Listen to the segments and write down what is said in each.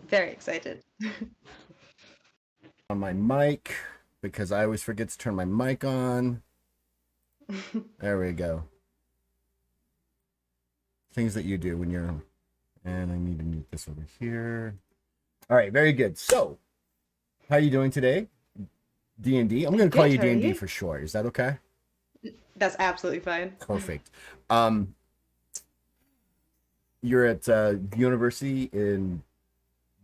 Very excited. On my mic because I always forget to turn my mic on. There we go. Things that you do when you're, and I need to mute this over here. All right, very good. So, how are you doing today? D&D. I'm going to call Good, you how are D&D you? for short. Is that okay? That's absolutely fine. Perfect. Um, you're at university in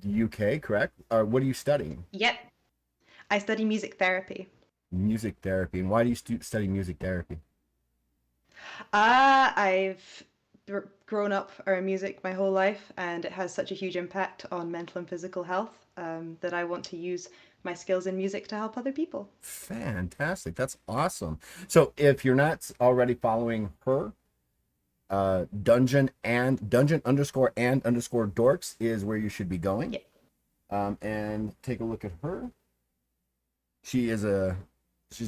the UK, correct? Or what are you studying? Yep, I study music therapy. Music therapy. And why do you study music therapy? I've grown up around music my whole life, and it has such a huge impact on mental and physical health that I want to use my skills in music to help other people. Fantastic. That's awesome. So if you're not already following her, dungeon underscore and underscore dorks is where you should be going. Yeah. And take a look at her. She's an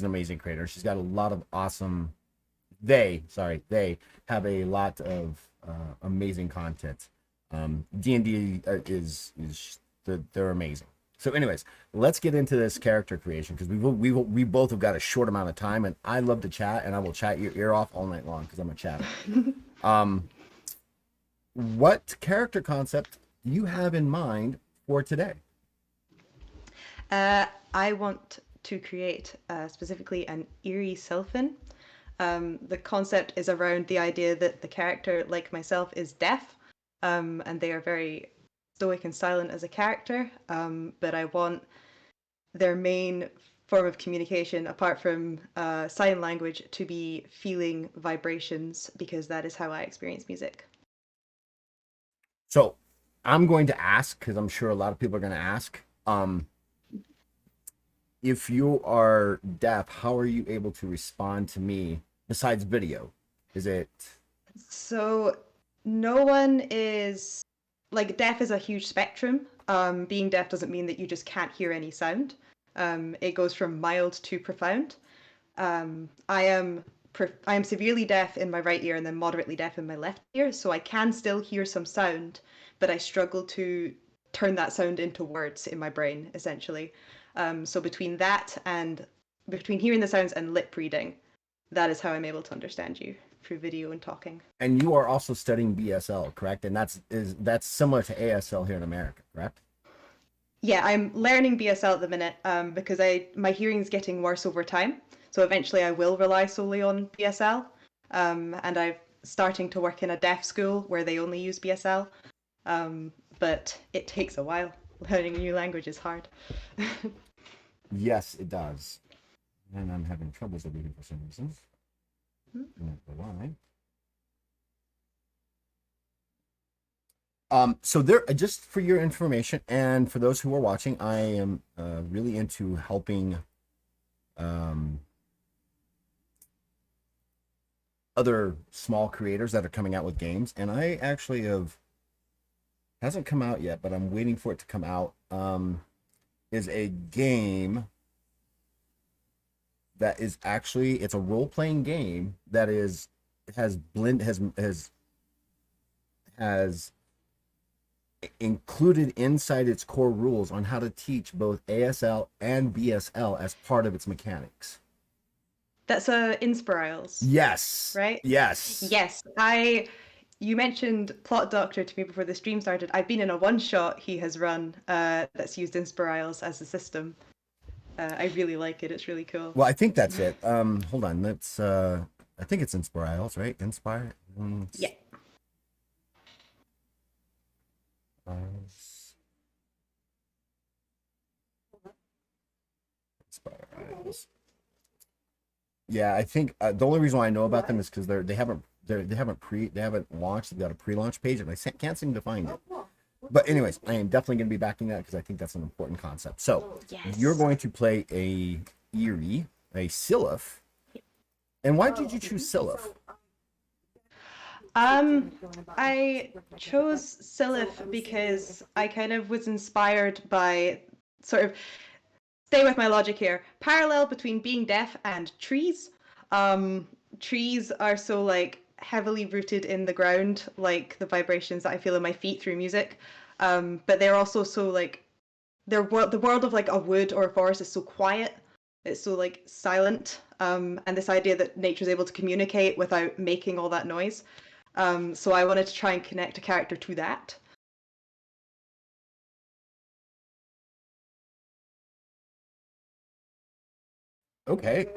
amazing creator. She's got a lot of awesome. They have a lot of amazing content. D&D is they're amazing. So, anyways, let's get into this character creation because we both have got a short amount of time, and I love to chat, and I will chat your ear off all night long because I'm a chatter. Um, what character concept do you have in mind for today? I want to create specifically an eerie sylphin. The concept is around the idea that the character, like myself, is deaf, and they are very stoic and silent as a character. But I want their main form of communication, apart from sign language, to be feeling vibrations, because that is how I experience music. So, I'm going to ask because I'm sure a lot of people are going to ask. If you are deaf, how are you able to respond to me besides video? Is it So no one is like deaf is a huge spectrum. Being deaf doesn't mean that you just can't hear any sound. It goes from mild to profound. I am severely deaf in my right ear and then moderately deaf in my left ear, so I can still hear some sound, but I struggle to turn that sound into words in my brain, essentially. So between hearing the sounds and lip reading, that is how I'm able to understand you through video and talking. and you are also studying BSL, correct? And that's similar to ASL here in America, correct? Yeah, I'm learning BSL at the minute because I my hearing's getting worse over time. So eventually I will rely solely on BSL. And I'm starting to work in a deaf school where they only use BSL. But it takes a while. Learning a new language is hard. Yes, it does. And I'm having troubles over here for some reason. Not the why. So there, just for your information and for those who are watching, I am really into helping um, other small creators that are coming out with games, and I actually have hasn't come out yet, but I'm waiting for it to come out. Is a game that is actually it's a role playing game that is has included inside its core rules on how to teach both ASL and BSL as part of its mechanics. That's Inspirals, Yes. right? Yes. Yes, you mentioned Plot Doctor to me before the stream started. I've been in a one shot he has run that's used Inspirals as a system. I really like it. It's really cool. Well, I think that's it. Hold on. Let's I think it's Inspirals, right? Inspire. Yeah. Inspirals. Yeah, I think the only reason why I know about them is because they haven't launched. They've got a pre-launch page, and I can't seem to find it. But anyways, I am definitely going to be backing that because I think that's an important concept. So you're Yes. going to play a Eerie, a Sylph. And why did you choose Sylph? I chose Silith because I kind of was inspired by sort of stay with my logic here. Parallel between being deaf and trees. Um, trees are so like heavily rooted in the ground, like the vibrations that I feel in my feet through music. But they're also so like the world of like a wood or a forest is so quiet. It's so like silent. And this idea that nature is able to communicate without making all that noise. So I wanted to try and connect a character to that. Okay.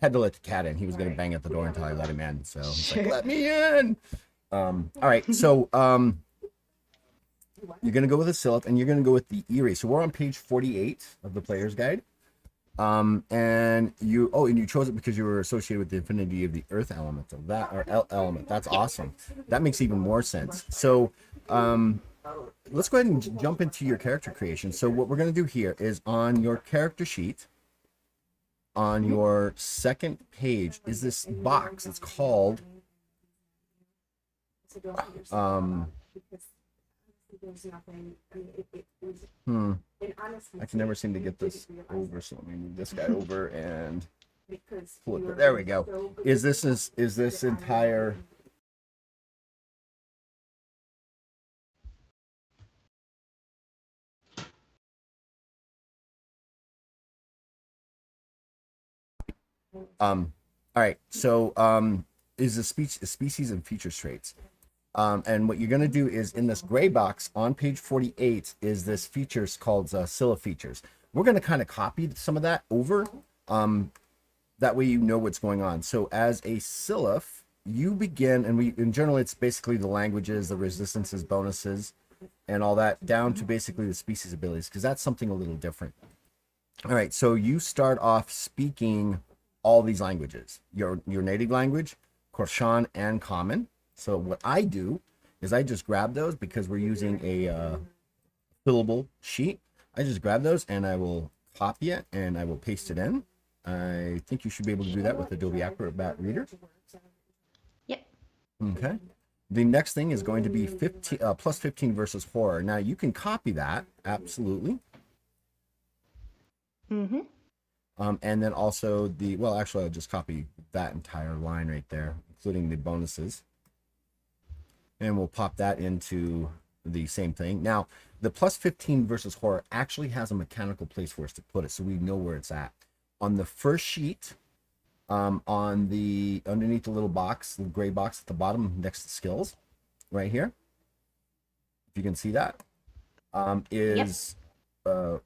Had to let the cat in. He was gonna bang at the door until I let him in. So he's like, Sure. "Let me in." All right. So you're gonna go with a Sylph, and you're gonna go with the Eerie. So we're on page 48 of the player's guide. And you chose it because you were associated with the infinity of the earth element of that or element. That's Yep. awesome. That makes even more sense. So, let's go ahead and jump into your character creation. So what we're going to do here is on your character sheet, on Mhm. your second page, is this box. It's called um hmm, I can never seem to get this over, so let me move this guy over and flip it. There we go. Is this entire all right, so is the species and feature traits. And what you're going to do is in this gray box on page 48 is this features called Scylla features. We're going to kind of copy some of that over. That way you know what's going on. So as a Sylph, you begin, and in general, it's basically the languages, the resistances, bonuses, and all that down to basically the species abilities, because that's something a little different. All right, so you start off speaking all these languages, your native language, Korshan, and Common. So what I do is I just grab those because we're using a fillable sheet. I just grab those and I will copy it and I will paste it in. I think you should be able to do that with Adobe Acrobat Reader. Yep. Okay. The next thing is going to be 15 plus 15 versus horror. Now you can copy that, absolutely. Mm-hmm. And then also well, actually, I'll just copy that entire line right there, including the bonuses. And we'll pop that into the same thing. Now, the plus 15 versus horror actually has a mechanical place for us to put it, so we know where it's at. On the first sheet, on the underneath the little box, the gray box at the bottom next to skills, right here, if you can see that, Yep. is uh,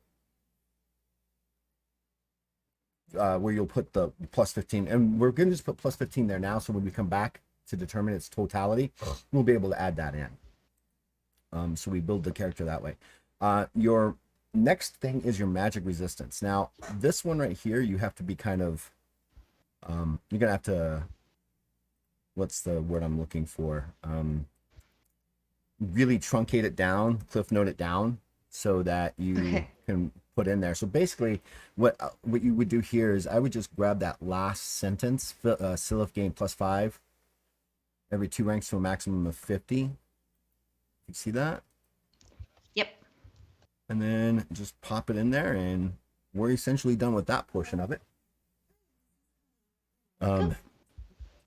where you'll put the plus 15. And we're going to just put plus 15 there now. So when we come back to determine its totality, we'll be able to add that in. So we build the character that way. Your next thing is your magic resistance. Now, this one right here, you have to be kind of, you're going to have to, what's the word I'm looking for? Really truncate it down, cliff note it down so that you Okay. can put in there. So basically, what you would do here is I would just grab that last sentence, Sylph gain +5 every 2 ranks to a maximum of 50. You see that? Yep. And then just pop it in there, and we're essentially done with that portion of it. Cool. Um,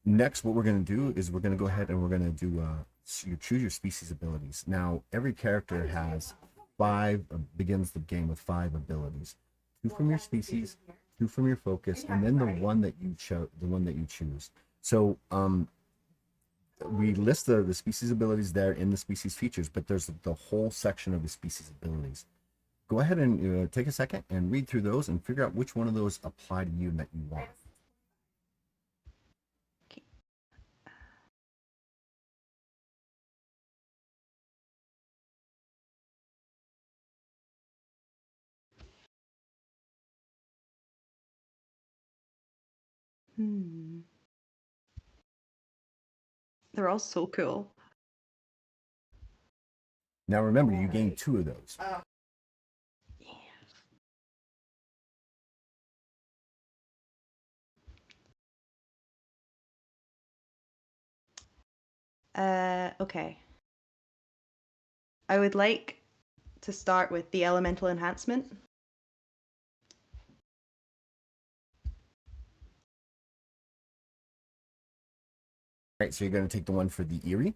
Next, what we're going to do is we're going to go ahead and we're going to do you choose your species abilities. Now, every character has 5 begins the game with 5 abilities, 2 from your species, 2 from your focus, and then the one that you choose. So we list the species abilities there in the species features, but there's the whole section of the species abilities. Go ahead and take a second and read through those and figure out which one of those apply to you and that you want. Okay. Hmm. They're all so cool. Now remember, you gain 2 of those. Okay. I would like to start with the elemental enhancement. right, so you're going to take the one for the Erie.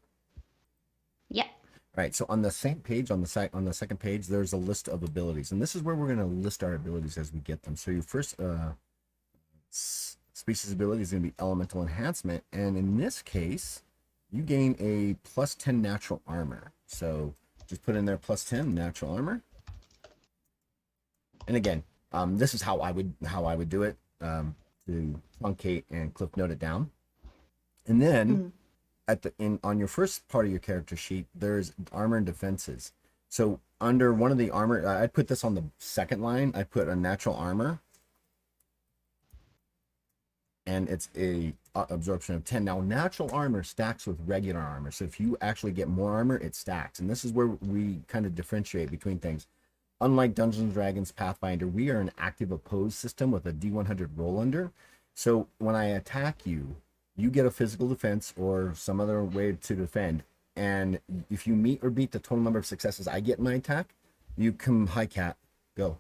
Yeah. All right, so on the same page, on the site, on the second page, there's a list of abilities, and this is where we're going to list our abilities as we get them. So your first species ability is going to be Elemental Enhancement, and in this case, you gain a +10 natural armor. So just put in there +10 natural armor, and again, this is how I would do it to truncate and cliff note it down, and then Mm. on your first part of your character sheet, there's armor and defenses. So under one of the armor, I'd put this on the second line. I put a natural armor, and it's a absorption of 10. Now, natural armor stacks with regular armor. So if you actually get more armor, it stacks. And this is where we kind of differentiate between things. Unlike Dungeons and Dragons Pathfinder, we are an active opposed system with a D100 roll under. So when I attack you, you get a physical defense or some other way to defend. And if you meet or beat the total number of successes I get in my attack, you come high cat, go.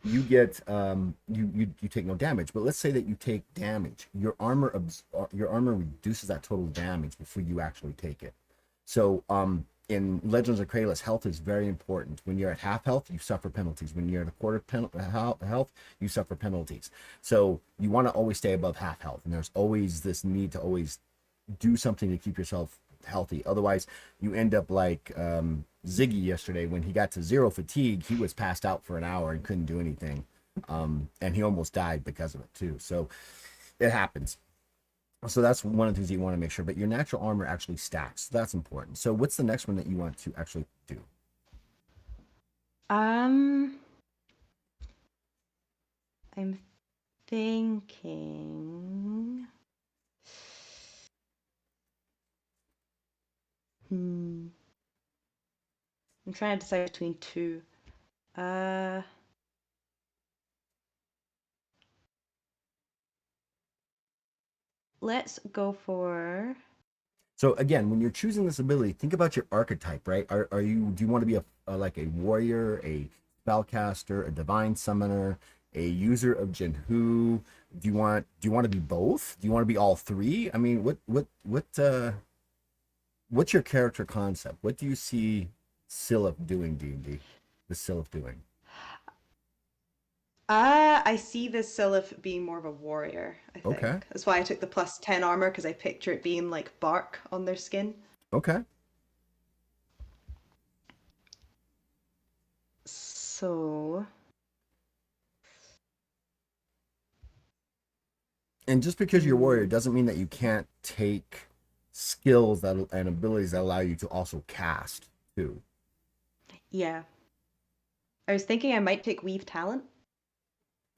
You get you take no damage. But let's say that you take damage. Your armor reduces that total damage before you actually take it. So in Legends of Kralis, health is very important. When you're at half health, you suffer penalties. When you're at a quarter health, you suffer penalties. So you want to always stay above half health, and there's always this need to always do something to keep yourself healthy. Otherwise, you end up like Ziggy yesterday when he got to 0 fatigue. He was passed out for an hour and couldn't do anything, and he almost died because of it too. So it happens. So that's one of the things you want to make sure. But your natural armor actually stacks. So that's important. So what's the next one that you want to actually do? Um, I'm thinking. Hmm. I'm trying to decide between two. Uh, let's go for. So again, when you're choosing this ability, think about your archetype, right? Are you do you want to be like a warrior, a spellcaster, a divine summoner, a user of Jinhu? Do you want to be both? Do you want to be all three? I mean, what's your character concept? What do you see Sylph doing, D&D? The Sylph doing? I see this Sylph being more of a warrior, I Okay. think. That's why I took the +10 armor, because I picture it being like bark on their skin. Okay. So, And just because you're a warrior hmm, doesn't mean that you can't take skills that and abilities that allow you to also cast too. yeah. I was thinking I might take Weave Talent.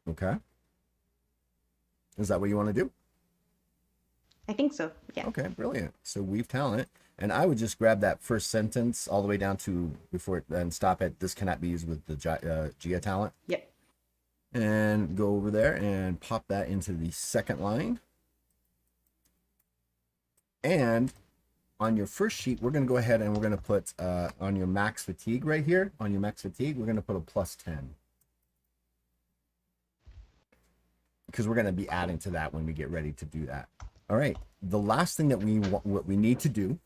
Okay. Is that what you want to do? I think so, yeah. Okay, brilliant. So weave talent. And I would just grab that first sentence all the way down to before it and stop at this cannot be used with the Gia talent. Yep. And go over there and pop that into the second line. And on your first sheet, we're going to go ahead and we're going to put on your max fatigue right here, on your max fatigue, we're going to put a +10. Because we're going to be adding to that when we get ready to do that. All right. The last thing that what we need to do,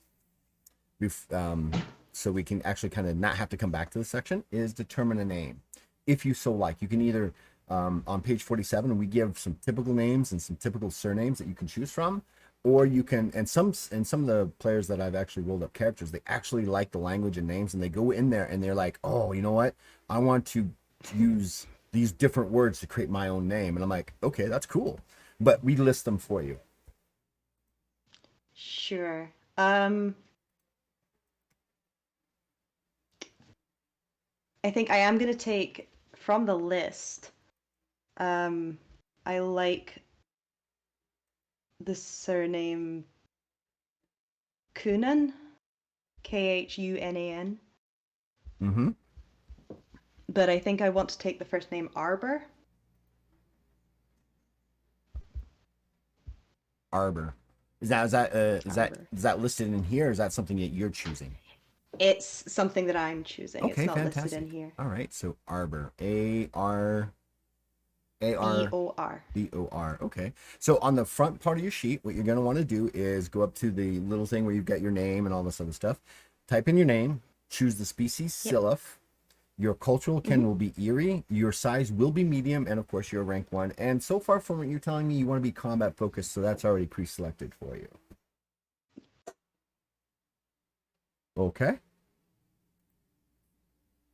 so we can actually kind of not have to come back to the section, is determine a name. If you so like, you can either on page 47 we give some typical names and some typical surnames that you can choose from, or you can and some of the players that I've actually rolled up characters, they actually like the language and names, and they go in there and they're like, oh, you know what, I want to use these different words to create my own name. And I'm like, okay, that's cool, but we list them for you. Sure. I think I am going to take from the list. Um, I like the surname Kunan, Khunan, Mm-hmm. but I think I want to take the first name Arbor. Arbor. Is that Arbor. is that listed in here, or is that something that you're choosing? It's something that I'm choosing. It's Okay, not listed fantastic. in here. All right, so Arbor, A R A-R. B-O-R. B-O-R. Okay. So on the front part of your sheet, what you're going to want to do is go up to the little thing where you've got your name and all this other stuff. Type in your name, choose the species Yep. Sylph. Your cultural kin Mm-hmm. will be Erie. Your size will be medium, and of course, you're a rank 1. And so far from what you're telling me, you want to be combat focused, so that's already pre-selected for you. Okay.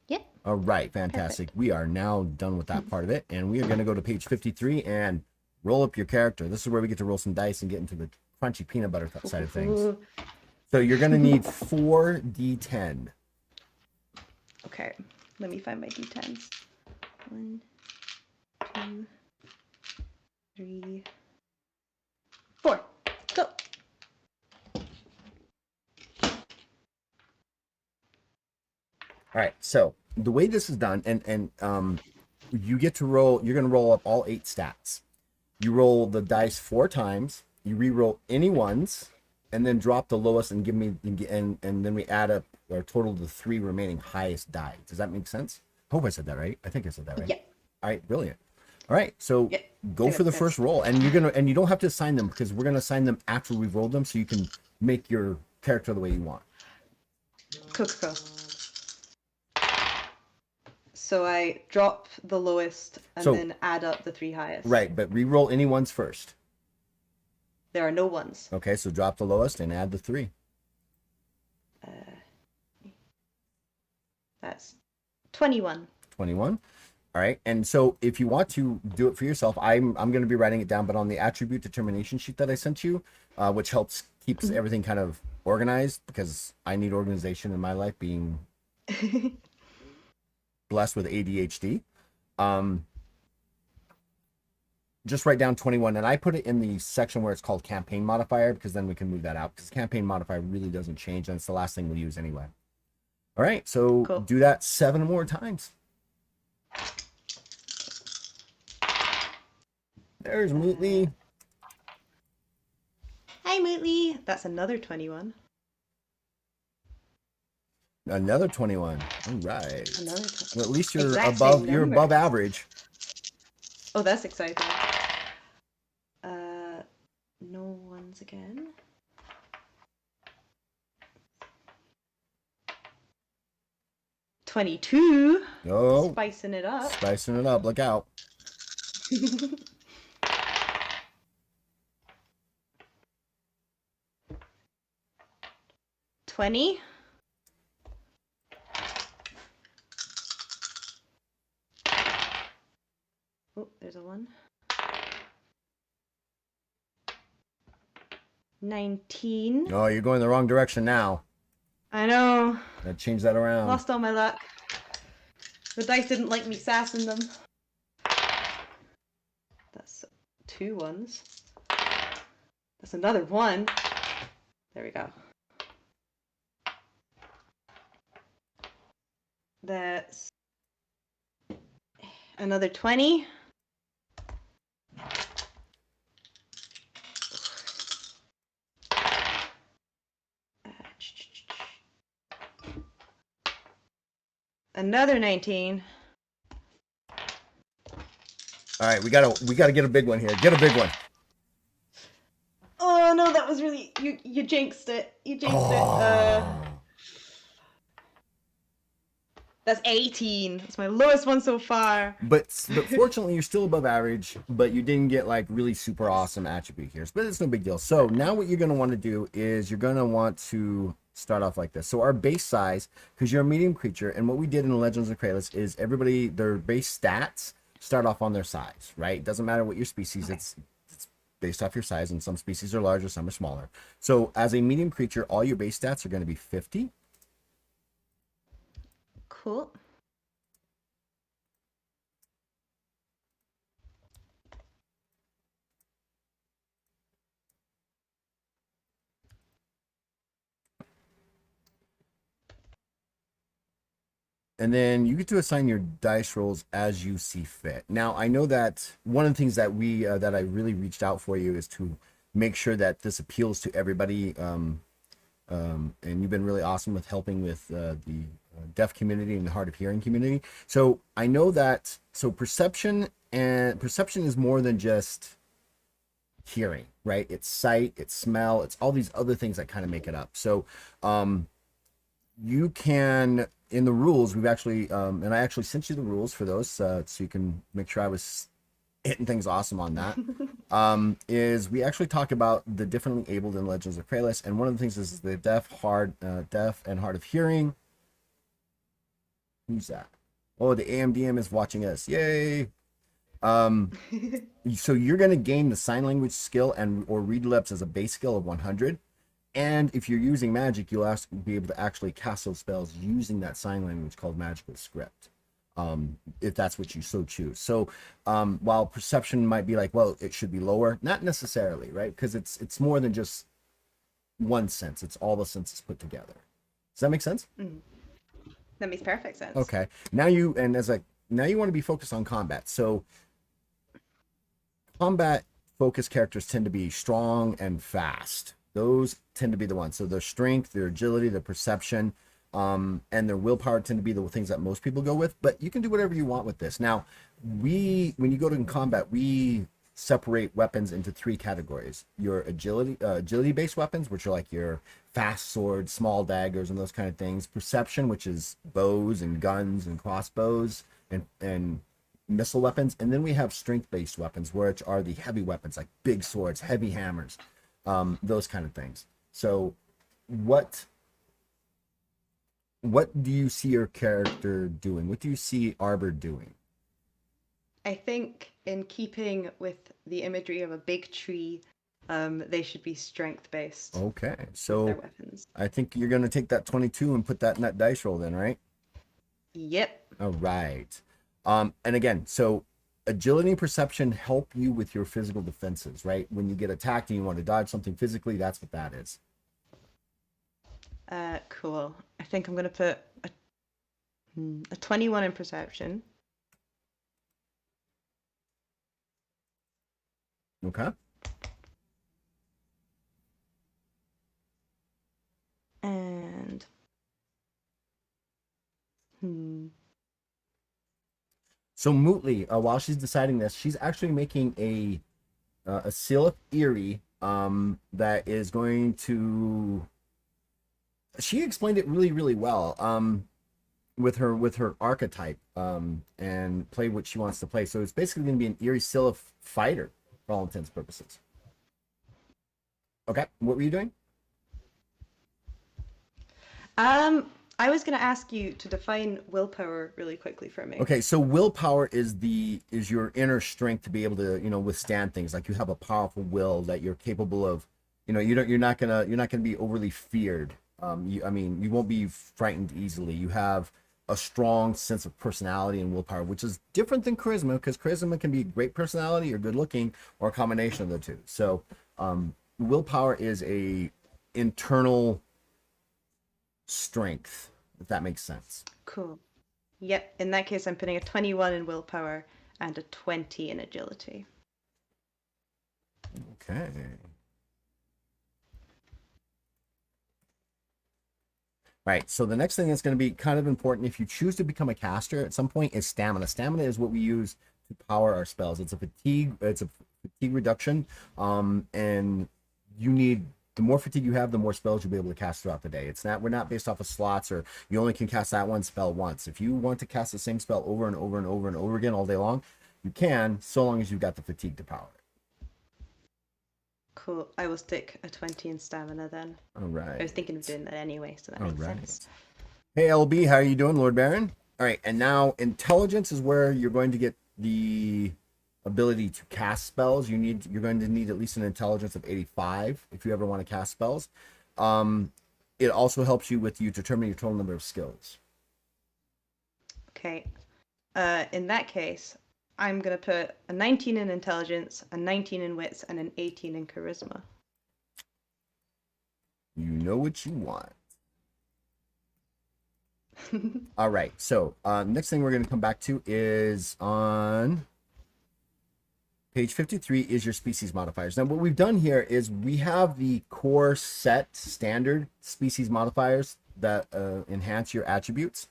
Yep. All right, fantastic. Perfect. We are now done with that part of it, and we are going to go to page 53 and roll up your character. This is where we get to roll some dice and get into the crunchy peanut butter side of things. So you're going to need 4d10. Okay, let me find my d10s. 1, 2, 3, 4. Go. All right, so the way this is done, and you get to roll. You're going to roll up all 8 stats. You roll the dice 4 times. You re-roll any ones, and then drop the lowest and give me and then we add up or total the 3 remaining highest die. Does that make sense? I hope I said that right. I think I said that right. Yeah. All right, brilliant. All right, so Yeah. go for the first roll, and you don't have to assign them because we're gonna assign them after we've rolled them, so you can make your character the way you want. Cool. So I drop the lowest and then add up the 3 highest. Right, but re-roll any ones first. There are no ones. Okay, so drop the lowest and add the 3. That's 21. 21. All right, and so if you want to do it for yourself, I'm going to be writing it down, but on the attribute determination sheet that I sent you, which keeps everything kind of organized, because I need organization in my life, being blessed with ADHD. Just write down 21, and I put it in the section where it's called campaign modifier, because then we can move that out, because campaign modifier really doesn't change, and it's the last thing we'll use anyway. All right, so Cool. Do that 7 more times. There's Mootley. Hi, Mootley. That's another 21. Another 21. All right. Another 21. Well, at least you're Exact above same you're number. above average. Oh, that's exciting. No ones again. $22. Oh, Spicing it up. spicing it up. Look out. $20. Oh, there's a 1. 19. Oh, you're going the wrong direction now. I know. Gotta change that around. Lost all my luck. The dice didn't like me sassing them. That's 2 ones. That's another 1. There we go. That's another 20. Another 19. All right, we gotta get a big one here. Get a big one. Oh no, that was really you jinxed it. You jinxed it. That's 18. That's my lowest one so far. But fortunately, you're still above average. But you didn't get like really super awesome attribute here. But it's no big deal. So now what you're gonna want to do is you're gonna want to start off like this. So our base size, because you're a medium creature, and what we did in Legends of Kralis is everybody their base stats start off on their size, right? It doesn't matter what your species, Okay. it's based off your size, and some species are larger, some are smaller. So as a medium creature, all your base stats are going to be 50. Cool. And then you get to assign your dice rolls as you see fit. Now, I know that one of the things that that I really reached out for you is to make sure that this appeals to everybody. And you've been really awesome with helping with the deaf community and the hard of hearing community. So I know that perception And perception is more than just hearing, right? It's sight, it's smell, it's all these other things that kind of make it up. So you can, in the rules, we've actually and I actually sent you the rules for those, so you can make sure I was hitting things awesome on that. Is we actually talk about the differently abled in Legends of Kralis, and one of the things is the deaf and hard of hearing. Who's that? Oh, the AMDM is watching us. Yay! Um, so you're going to gain the sign language skill and or read lips as a base skill of 100. And if you're using magic, you'll be able to actually cast those spells using that sign language called magical script, if that's what you so choose. So while perception might be like, well, it should be lower, not necessarily, right? Because it's more than just one sense. It's all the senses put together. Does that make sense? That makes perfect sense. Okay. Now you want to be focused on combat. So combat focused characters tend to be strong and fast. Those tend to be the ones. So their strength, their agility, their perception, and their willpower tend to be the things that most people go with. But you can do whatever you want with this. Now, when you go to combat, we separate weapons into three categories: your agility based weapons, which are like your fast swords, small daggers, and those kind of things; perception, which is bows and guns and crossbows and missile weapons; and then we have strength based weapons, which are the heavy weapons like big swords, heavy hammers, those kind of things. So what do you see your character doing? What do you see Arbor doing? I think in keeping with the imagery of a big tree, they should be strength based Okay, with their so weapons. I think you're going to take that 22 and put that in that dice roll then, right? Yep. All right. And again, so agility and perception help you with your physical defenses, right? When you get attacked and you want to dodge something physically, that's what that is. Cool. I think I'm gonna put a 21 in perception. Okay. And So Mootly, while she's deciding this, she's actually making a seal of Eerie that is going to. She explained it really, really well with her archetype and play what she wants to play. So it's basically going to be an Eerie Scylla fighter for all intents and purposes. Okay, what were you doing? I was gonna ask you to define willpower really quickly for me. Okay, so willpower is your inner strength to be able to withstand things. Like you have a powerful will that you're capable of. You're not gonna be overly feared. You won't be frightened easily. You have a strong sense of personality and willpower, which is different than charisma, because charisma can be great personality or good looking or a combination of the two. So willpower is a internal strength, if that makes sense. Cool. Yep. In that case, I'm putting a 21 in willpower and a 20 in agility. Okay. Right. So the next thing that's going to be kind of important if you choose to become a caster at some point is stamina. Stamina is what we use to power our spells. It's a fatigue reduction. And you need the more fatigue you have, the more spells you'll be able to cast throughout the day. We're not based off of slots or you only can cast that one spell once. If you want to cast the same spell over and over and over and over again all day long, you can, so long as you've got the fatigue to power it. Cool. I will stick a 20 in stamina then. All right. I was thinking of doing that anyway, so that makes sense. Hey LB, how are you doing, Lord Baron? All right, and now intelligence is where you're going to get the ability to cast spells. You're going to need at least an intelligence of 85 if you ever want to cast spells. It also helps you with you determining your total number of skills. Okay. In that case, I'm gonna put a 19 in intelligence, a 19 in wits, and an 18 in charisma. You know what you want. All right. So next thing we're going to come back to is on page 53 is your species modifiers. Now, what we've done here is we have the core set standard species modifiers that enhance your attributes.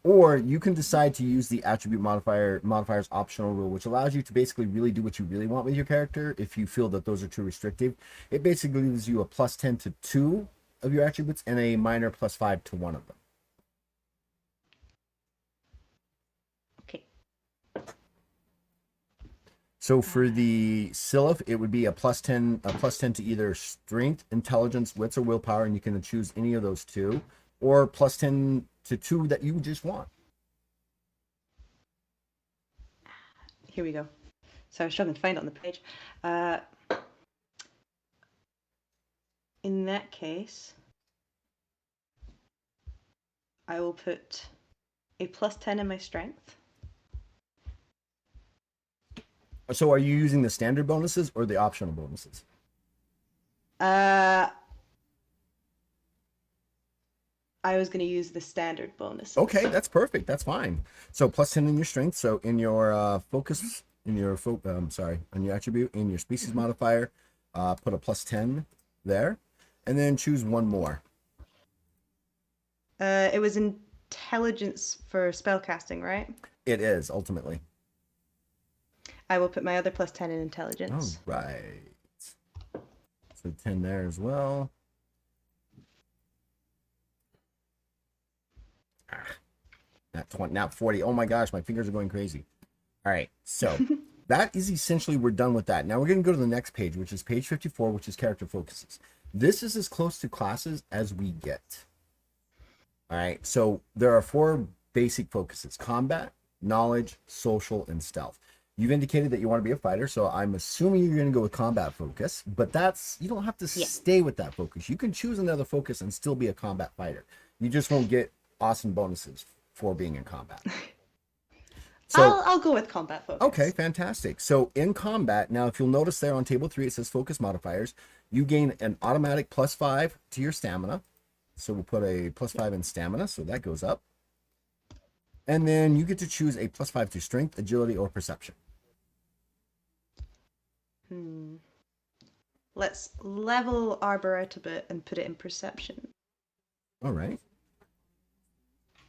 Or you can decide to use the attribute modifier's optional rule, which allows you to basically really do what you really want with your character. If you feel that those are too restrictive, it basically gives you a +10 to 2 of your attributes and a minor +5 to one of them. Okay. So for the Sylph, it would be a +10 to either strength, intelligence, wits, or willpower, and you can choose any of those two, or +10 to 2 that you just want. Here we go. So I was struggling to find it on the page. In that case, I will put a +10 in my strength. So are you using the standard bonuses or the optional bonuses? I was going to use the standard bonuses. Okay, that's perfect. That's fine. So +10 in your strength. So in your focus, on your attribute, in your species modifier, put a +10 there, and then choose one more. It was intelligence for spellcasting, right? It is ultimately. I will put my other +10 in intelligence. All right. So 10 there as well. Not 20, not 40. Oh my gosh, my fingers are going crazy. All right, so that is essentially, we're done with that. Now we're going to go to the next page, which is page 54, which is character focuses. This is as close to classes as we get. All right, so there are 4 basic focuses: combat, knowledge, social, and stealth. You've indicated that you want to be a fighter, so I'm assuming you're going to go with combat focus, but you don't have to stay with that focus. You can choose another focus and still be a combat fighter. You just won't get awesome bonuses for being in combat. So I'll go with combat focus. Okay, fantastic. So in combat, now if you'll notice there on table 3, it says focus modifiers. You gain an automatic +5 to your stamina. So we'll put a +5 in stamina, so that goes up. And then you get to choose a +5 to strength, agility, or perception. Let's level Arbor out a bit and put it in perception. All right.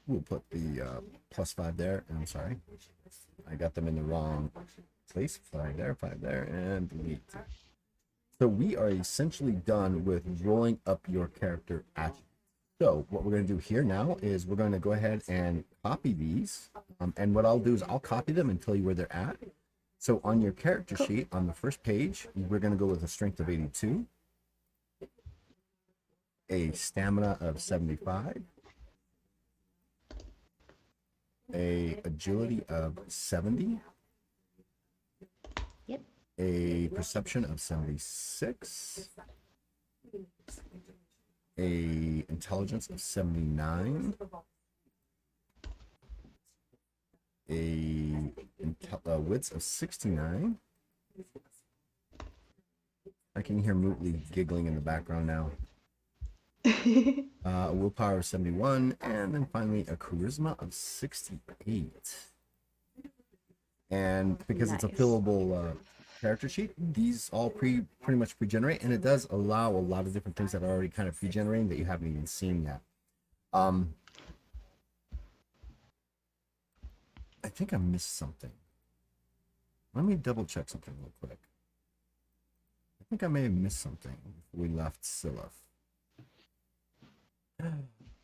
We'll put the +5 there. I'm sorry, I got them in the wrong place. 5 there, and delete. So we are essentially done with rolling up your character attributes. So what we're going to do here now is we're going to go ahead and copy these. And what I'll do is I'll copy them and tell you where they're at. So on your character sheet, on the first page, we're going to go with a strength of 82, a stamina of 75, a agility of 70, Yep. a perception of 76, a intelligence of 79, a wits of 69. I can hear Mootley giggling in the background now. A willpower of 71, and then finally a charisma of 68. And because it's a fillable character sheet, these all pretty much pre-generate, and it does allow a lot of different things that are already kind of pre-generating that you haven't even seen yet. I think I missed something. Let me double check something real quick. I think I may have missed something before we left Sylph.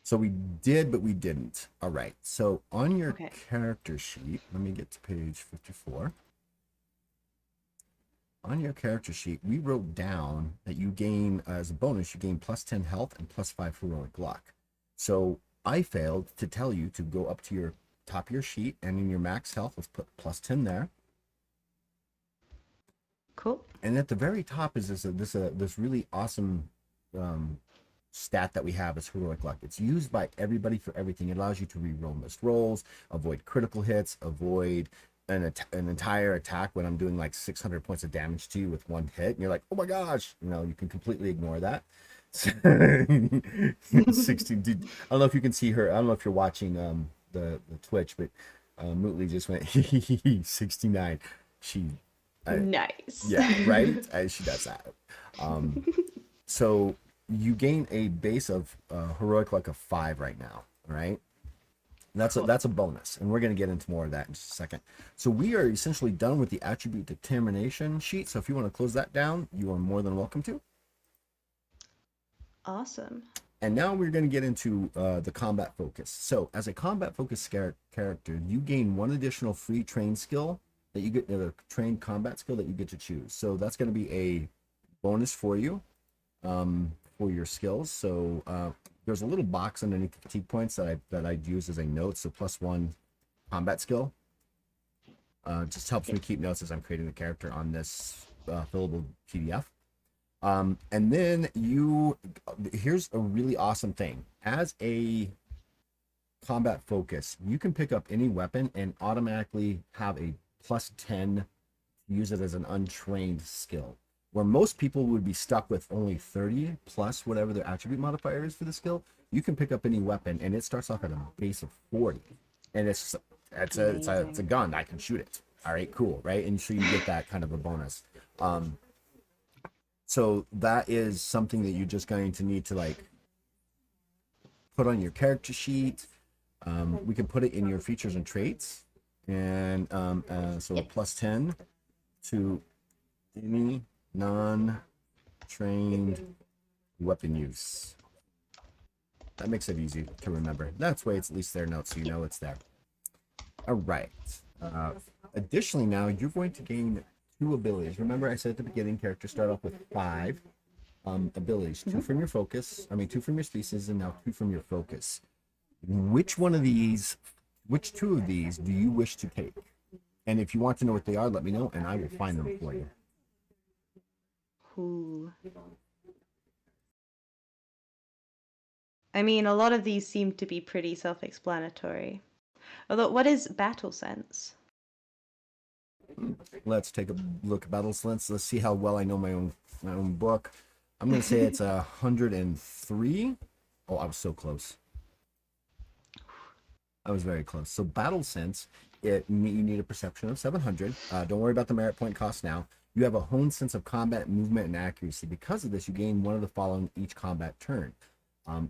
So we did, but we didn't. All right. So on your character sheet, let me get to page 54. On your character sheet, we wrote down that you gain, as a bonus, you gain +10 health and +5 heroic luck. So I failed to tell you to go up to your top of your sheet, and in your max health, let's put +10 there. Cool. And at the very top is this really awesome stat that we have is heroic luck. It's used by everybody for everything. It allows you to re-roll missed rolls, avoid critical hits, avoid an entire attack when I'm doing like 600 points of damage to you with one hit, and you're like, oh my gosh, you can completely ignore that. 16. Dude, I don't know if you can see her. I don't know if you're watching the Twitch, but Mootley just went 69. Nice. Yeah, right. She does that. So you gain a base of heroic luck of 5 right now, right? Cool. That's a bonus, and we're going to get into more of that in just a second. So we are essentially done with the attribute determination sheet. So if you want to close that down, you are more than welcome to. Awesome. And now we're going to get into the combat focus. So as a combat focused character, you gain one additional free train skill that you get, a trained combat skill that you get to choose. So that's going to be a bonus for you for your skills. So there's a little box underneath the fatigue points that I'd use as a note. So +1 combat skill just helps me keep notes as I'm creating the character on this fillable PDF. And then here's a really awesome thing. As a combat focus, you can pick up any weapon and automatically have a +10 to use it as an untrained skill. Where most people would be stuck with only 30 plus whatever their attribute modifier is for the skill, you can pick up any weapon and it starts off at a base of 40. And it's a gun, I can shoot it. All right, cool, right? And so you get that kind of a bonus. So that is something that you're just going to need to like put on your character sheet. We can put it in your features and traits, and so a +10 to any non-trained weapon use. That makes it easy to remember. That's why it's at least there notes, so you know it's there. All right. Additionally, now you're going to gain 2 abilities. Remember, I said at the beginning, characters start off with 5 abilities. 2 from your focus. 2 from your species, and now 2 from your focus. Which 2 of these do you wish to take? And if you want to know what they are, let me know, and I will find them for you. Ooh. I mean, a lot of these seem to be pretty self-explanatory. Although, what is battle sense? Let's take a look at battle sense. Let's see how well I know my own book. I'm going to say it's 103. Oh, I was so close. I was very close. So battle sense, you need a perception of 700. Don't worry about the merit point cost now. You have a honed sense of combat, movement, and accuracy. Because of this, you gain one of the following each combat turn.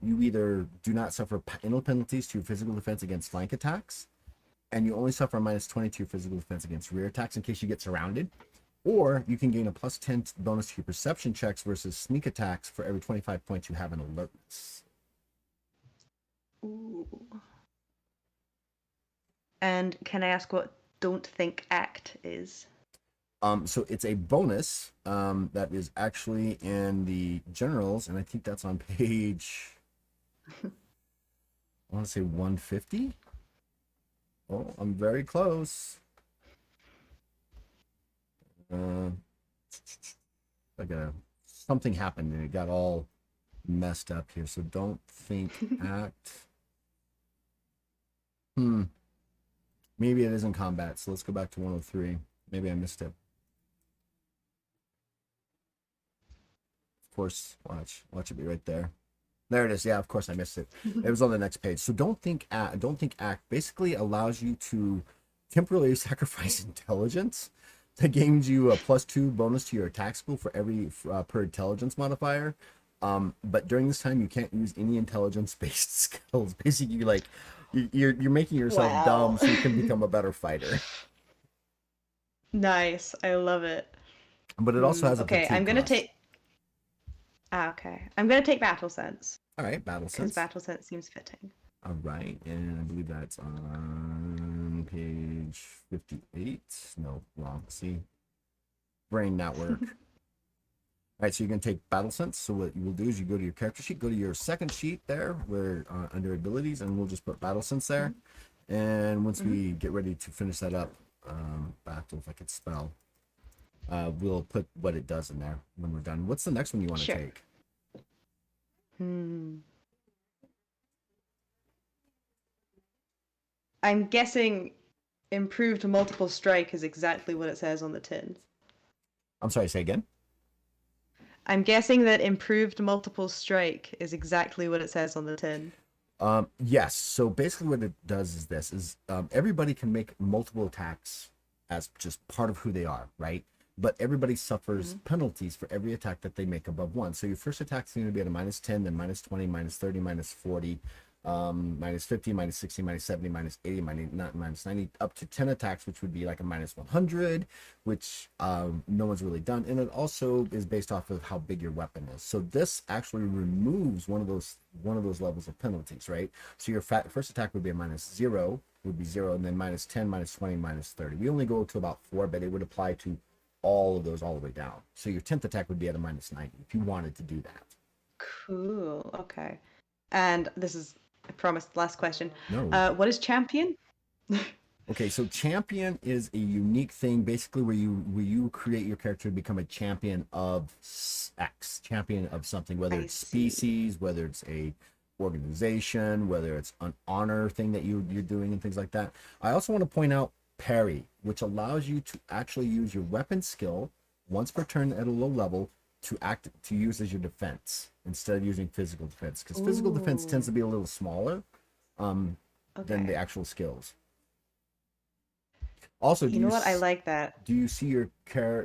You either do not suffer penalties to your physical defense against flank attacks, and you only suffer a -20 to your physical defense against rear attacks in case you get surrounded, or you can gain a +10 bonus to your perception checks versus sneak attacks for every 25 points you have in alertness. Ooh. And can I ask what don't think act is? So it's a bonus that is actually in the generals, and I think that's on page, I want to say 150. Oh, I'm very close. Something happened and it got all messed up here. So don't think act. Maybe it isn't combat. So let's go back to 103. Maybe I missed it. Of course, watch it be right there. There it is. Yeah, of course I missed it. It was on the next page. So don't think act basically allows you to temporarily sacrifice intelligence. That gains you a +2 bonus to your attack skill for every per intelligence modifier. But during this time, you can't use any intelligence-based skills. Basically, like you're making yourself dumb so you can become a better fighter. Nice. I love it. But it also has a okay. fatigue I'm gonna cost. take. Okay, I'm gonna take battle sense All right, battle because sense. battle sense seems fitting. All right, and I believe that's on page 58. No, wrong. See, brain not work. All right, so you're going to take battle sense. So what you will do is you go to your character sheet, go to your second sheet there, where under abilities, and we'll just put battle sense there. And once we get ready to finish that up, battle, if I could spell, we'll put what it does in there when we're done. What's the next one you want to take? I'm guessing improved multiple strike is exactly what it says on the tin. I'm sorry, say again? I'm guessing that improved multiple strike is exactly what it says on the tin. Yes. So basically what it does is everybody can make multiple attacks as just part of who they are, right? But everybody suffers penalties for every attack that they make above 1. So your first attack is going to be at a -10, then -20, -30, -40. minus 50, minus 60, minus 70, minus 80, minus 90, up to 10 attacks, which would be like a minus 100, which no one's really done. And it also is based off of how big your weapon is. So this actually removes one of those levels of penalties, right? So your first attack would be a minus 0, would be 0, and then minus 10, minus 20, minus 30. We only go to about 4, but it would apply to all of those all the way down. So your 10th attack would be at a minus 90 if you wanted to do that. Cool. Okay. And this is, I promised, the last question. No. What is champion? Okay, so champion is a unique thing, basically where you create your character to become a champion of X, champion of something, whether I it's see. species, whether it's a organization, whether it's an honor thing that you're doing and things like that. I also want to point out parry, which allows you to actually use your weapon skill once per turn at a low level to use as your defense instead of using physical defense, because physical defense tends to Ooh. be a little smaller than the Okay. actual skills. Also, You know what? I like that. do you see do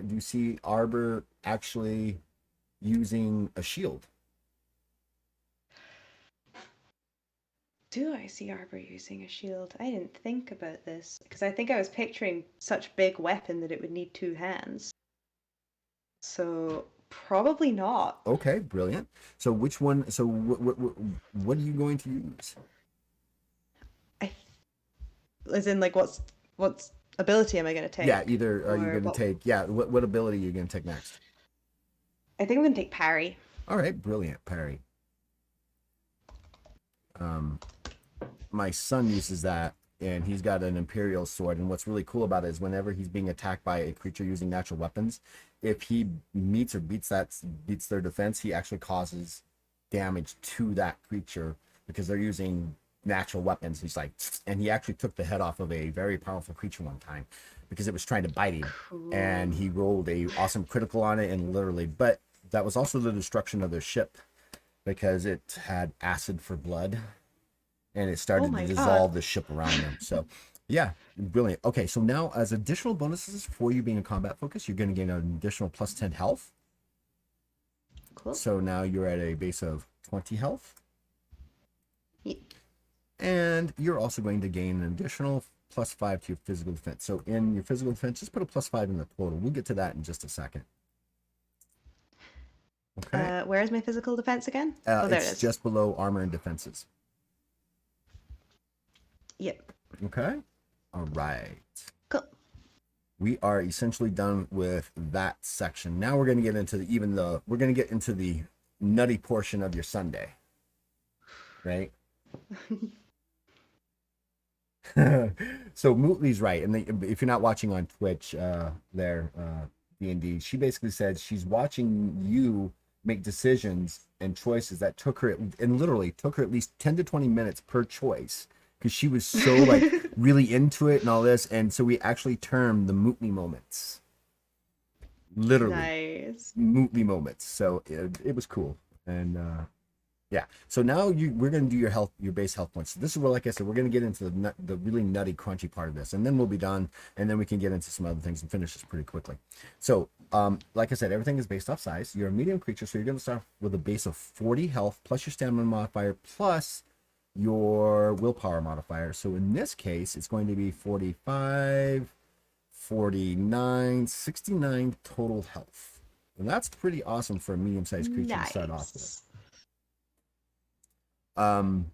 you see Arbor actually using a shield? Do I see Arbor using a shield? I didn't think about this because I think I was picturing such big weapon that it would need two hands. So probably not. Okay, brilliant. So which one? So what are you going to use? I as in like what's ability am I going to Yeah, take either are you or going to what? take, yeah, what ability are you going to take next? I think I'm going to take parry. All right, brilliant, parry. Um, my son uses that, and he's got an imperial sword, and what's really cool about it is whenever he's being attacked by a creature using natural weapons, if he meets or beats their defense, he actually causes damage to that creature because they're using natural weapons. He's like, and he actually took the head off of a very powerful creature one time because it was trying to bite him, and Cool. he rolled a awesome critical on it, and literally, but that was also the destruction of their ship because it had acid for blood, and it Oh started to my God. dissolve the ship around them. So, yeah, brilliant. Okay, so now as additional bonuses for you being a combat focus, you're going to gain an additional plus 10 health. Cool. So now you're at a base of 20 health, Ye- and you're also going to gain an additional plus 5 to your physical defense. So in your physical defense, just put a plus 5 in the total. We'll get to that in just a second. Okay. Where is my physical defense again? Oh, there it It's is. just below armor and defenses. Yep. Okay. All right. Cool. We are essentially done with that section. Now we're going to get into we're going to get into the nutty portion of your Sunday, right? So Mootly's right, and if you're not watching on Twitch, there, D&D, she basically said she's watching you make decisions and choices that literally took her at least 10 to 20 minutes per choice because she was so like really into it and all this, and so we actually termed the Mootly moments, literally Nice. Mootly moments. So it was cool, and yeah. So now we're gonna do your base health points. So this is where, like I said, we're gonna get into the really nutty, crunchy part of this, and then we'll be done, and then we can get into some other things and finish this pretty quickly. So, like I said, everything is based off size. You're a medium creature, so you're gonna start with a base of 40 health plus your stamina modifier plus your willpower modifier. So in this case, it's going to be 45, 49, 69 total health. And that's pretty awesome for a medium-sized creature to start off with. Nice. Um,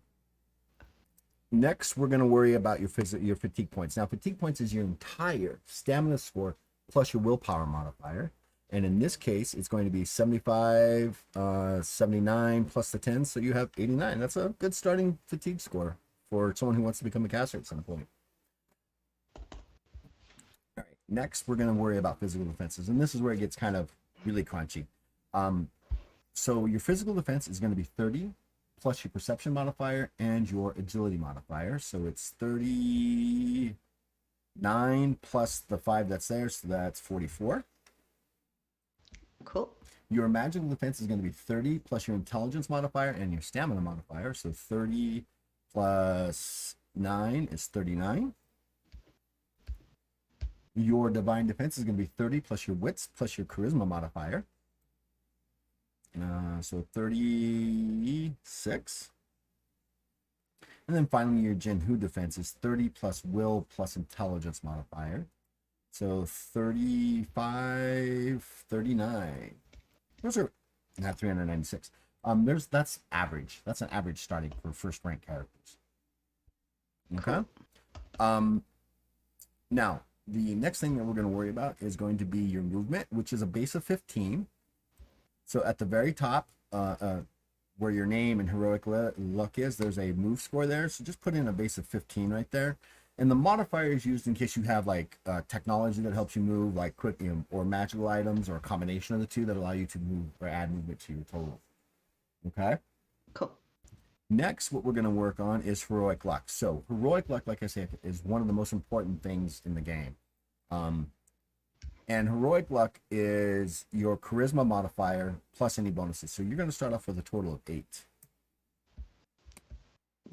Next, we're going to worry about your fatigue points. Now, fatigue points is your entire stamina score plus your willpower modifier. And in this case, it's going to be 75, 79 plus the 10. So you have 89. That's a good starting fatigue score for someone who wants to become a caster at some point. All right. Next, we're going to worry about physical defenses. And this is where it gets kind of really crunchy. So your physical defense is going to be 30 plus your perception modifier and your agility modifier. So it's 39 plus the 5 that's there, so that's 44. Cool. Your magical defense is going to be 30 plus your intelligence modifier and your stamina modifier. So 30 plus 9 is 39. Your divine defense is going to be 30 plus your wits plus your charisma modifier. So 36. And then finally, your Jinhu defense is 30 plus will plus intelligence modifier. So 35, 39. Those are not 396. That's average. That's an average starting for first rank characters. Okay. Cool. Now the next thing that we're going to worry about is going to be your movement, which is a base of 15. So at the very top, where your name and heroic luck is, there's a move score there. So just put in a base of 15 right there. And the modifier is used in case you have like technology that helps you move, like quick, or magical items, or a combination of the two that allow you to move or add movement to your total. Okay. Cool. Next, what we're going to work on is heroic luck. So heroic luck, like I said, is one of the most important things in the game. And heroic luck is your charisma modifier plus any bonuses. So you're going to start off with a total of 8.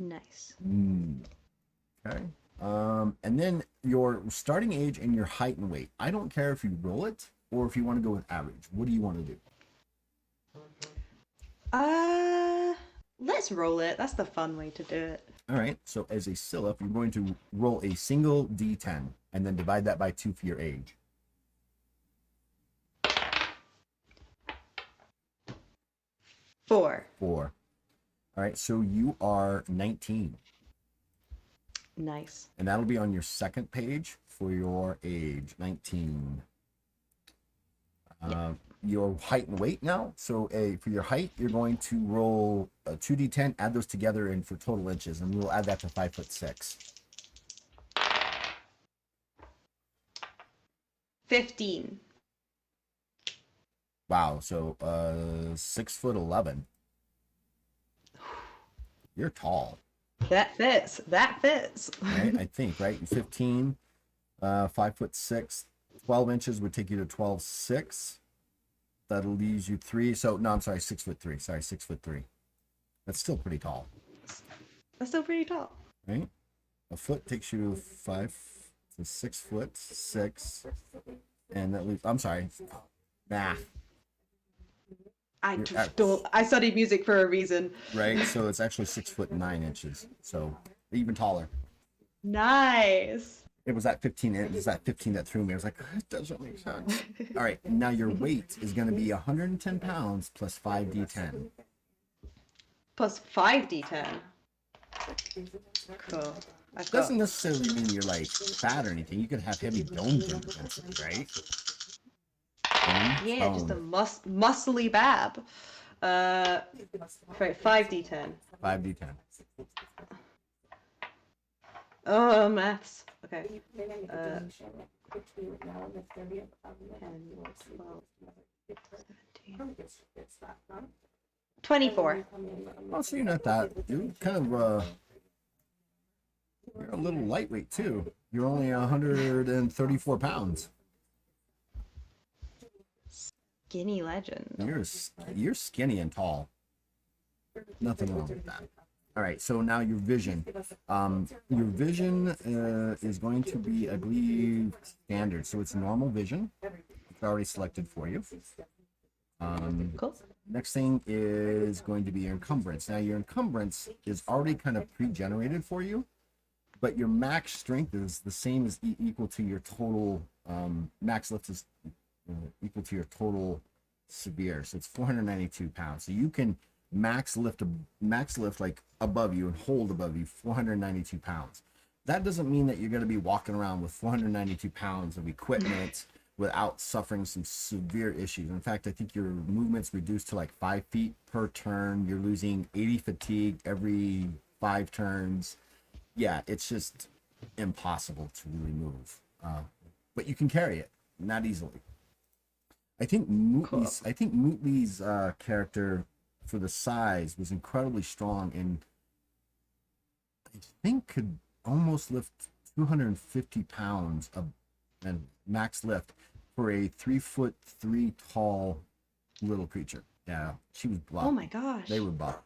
Nice. Okay. And then your starting age and your height and weight. I don't care if you roll it or if you want to go with average. What do you want to do? Let's roll it. That's the fun way to do it. All right. So as a Sylph, you're going to roll a single D10 and then divide that by 2 for your age. Four. All right. So you are 19. Nice. And that'll be on your second page for your age, 19. Your height and weight now. So for your height, you're going to roll a 2d10, add those together and for total inches, and we'll add that to 5'6". 15. Wow. So 6'11". You're tall. That fits. That fits. Right? I think, right? 15, 5'6", 12 inches would take you to 12'6". That'll leave you 3. So no, I'm sorry, 6'3". Sorry, 6'3". That's still pretty tall. That's still pretty tall. Right? A foot takes you to 6'6", and that leaves. I'm sorry, math. I studied music for a reason. Right, so it's actually 6'9". So even taller. Nice. It was that 15. It was that 15 that threw me. I was like, it doesn't make sense. All right, now your weight is going to be 110 pounds plus 5d10. Plus 5d10. Cool. It doesn't necessarily mean you're like fat or anything. You could have heavy bone density, right? Yeah, just a muscly bab. Right, 5d10. 5d10. Oh, maths. Okay. 10, 12, 17. 24. Oh, so you're not that. You're kind of you're a little lightweight too. You're only 134 pounds. Skinny legend. You're skinny and tall. Nothing wrong with that. All right, so now your vision. Your vision is going to be, I believe, standard. So it's normal vision. It's already selected for you. Cool. Next thing is going to be your encumbrance. Now your encumbrance is already kind of pre-generated for you, but your max strength is the same as equal to your total. Max lift is equal to your total severe. So it's 492 pounds. So you can max lift like above you and hold above you 492 pounds. That doesn't mean that you're going to be walking around with 492 pounds of equipment without suffering some severe issues. In fact, I think your movement's reduced to like 5 feet per turn. You're losing 80 fatigue every 5 turns. Yeah, it's just impossible to really move. But you can carry it, not easily. I think Mootly's character for the size was incredibly strong and I think could almost lift 250 pounds of and max lift for a 3'3" tall little creature. Yeah, she was buff. Oh my gosh. They were buff.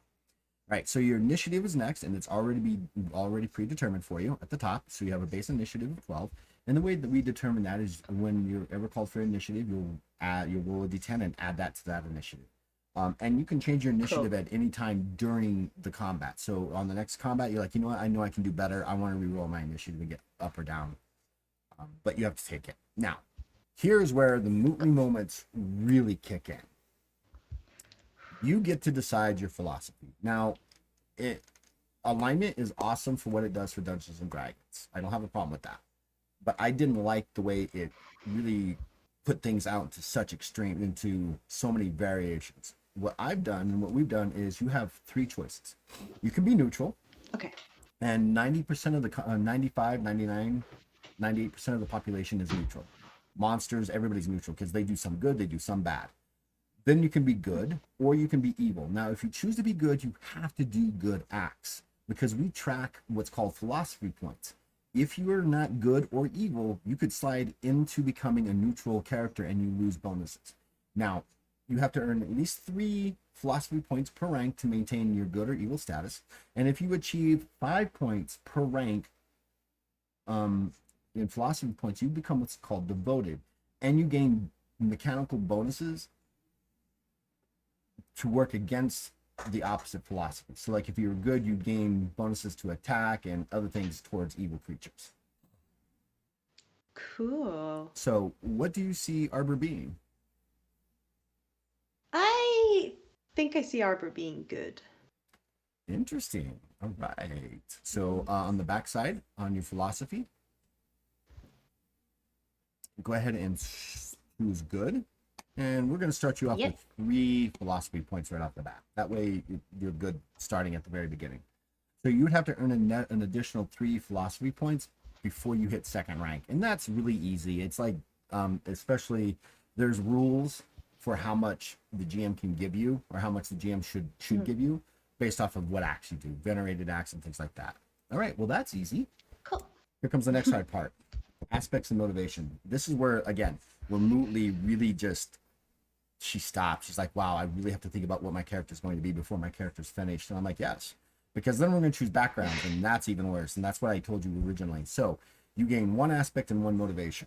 Right, so your initiative is next, and it's already predetermined for you at the top. So you have a base initiative of 12, and the way that we determine that is when you're ever called for initiative, you'll roll a d10 and add that to that initiative. And you can change your initiative Cool. at any time during the combat. So on the next combat, you're like, you know what? I know I can do better. I want to reroll my initiative and get up or down. But you have to take it. Now, here's where the moot me moments really kick in. You get to decide your philosophy. Now, it alignment is awesome for what it does for Dungeons and Dragons. I don't have a problem with that. But I didn't like the way it really put things out into such extreme, into so many variations. What I've done and what we've done is you have three choices. You can be neutral, Okay. and 90% of the 95, 99, 98% of the population is neutral. Monsters, everybody's neutral because they do some good, they do some bad. Then you can be good or you can be evil. Now, if you choose to be good, you have to do good acts because we track what's called philosophy points. If you are not good or evil, you could slide into becoming a neutral character and you lose bonuses. Now, you have to earn at least 3 philosophy points per rank to maintain your good or evil status. And if you achieve 5 points per rank um, in philosophy points, you become what's called devoted. And you gain mechanical bonuses to work against the opposite philosophy. So, like if you were good, you gain bonuses to attack and other things towards evil creatures. Cool. So, what do you see Arbor being? I think I see Arbor being good. Interesting. All right. So, Mm. on the back side, on your philosophy, go ahead and choose good. And we're going to start you off with Yep. 3 philosophy points right off the bat. That way, you're good starting at the very beginning. So you would have to earn an additional 3 philosophy points before you hit second rank, and that's really easy. It's like, especially there's rules for how much the GM can give you, or how much the GM should Mm. give you, based off of what acts you do, venerated acts and things like that. All right, well that's easy. Cool. Here comes the next hard part: aspects and motivation. This is where again, where Mootly really just she stopped. She's like, wow, I really have to think about what my character's going to be before my character's finished. And I'm like, yes, because then we're going to choose backgrounds, and that's even worse. And that's what I told you originally. So you gain 1 aspect and 1 motivation.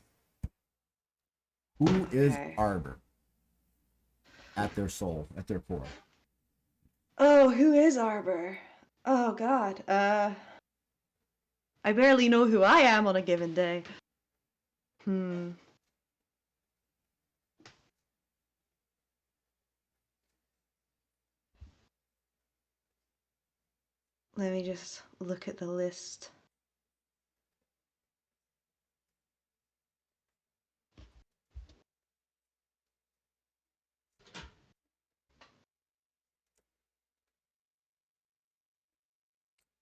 Who is Okay. Arbor at their soul, at their core? Oh, who is Arbor? Oh God. I barely know who I am on a given day. Hmm. Let me just look at the list.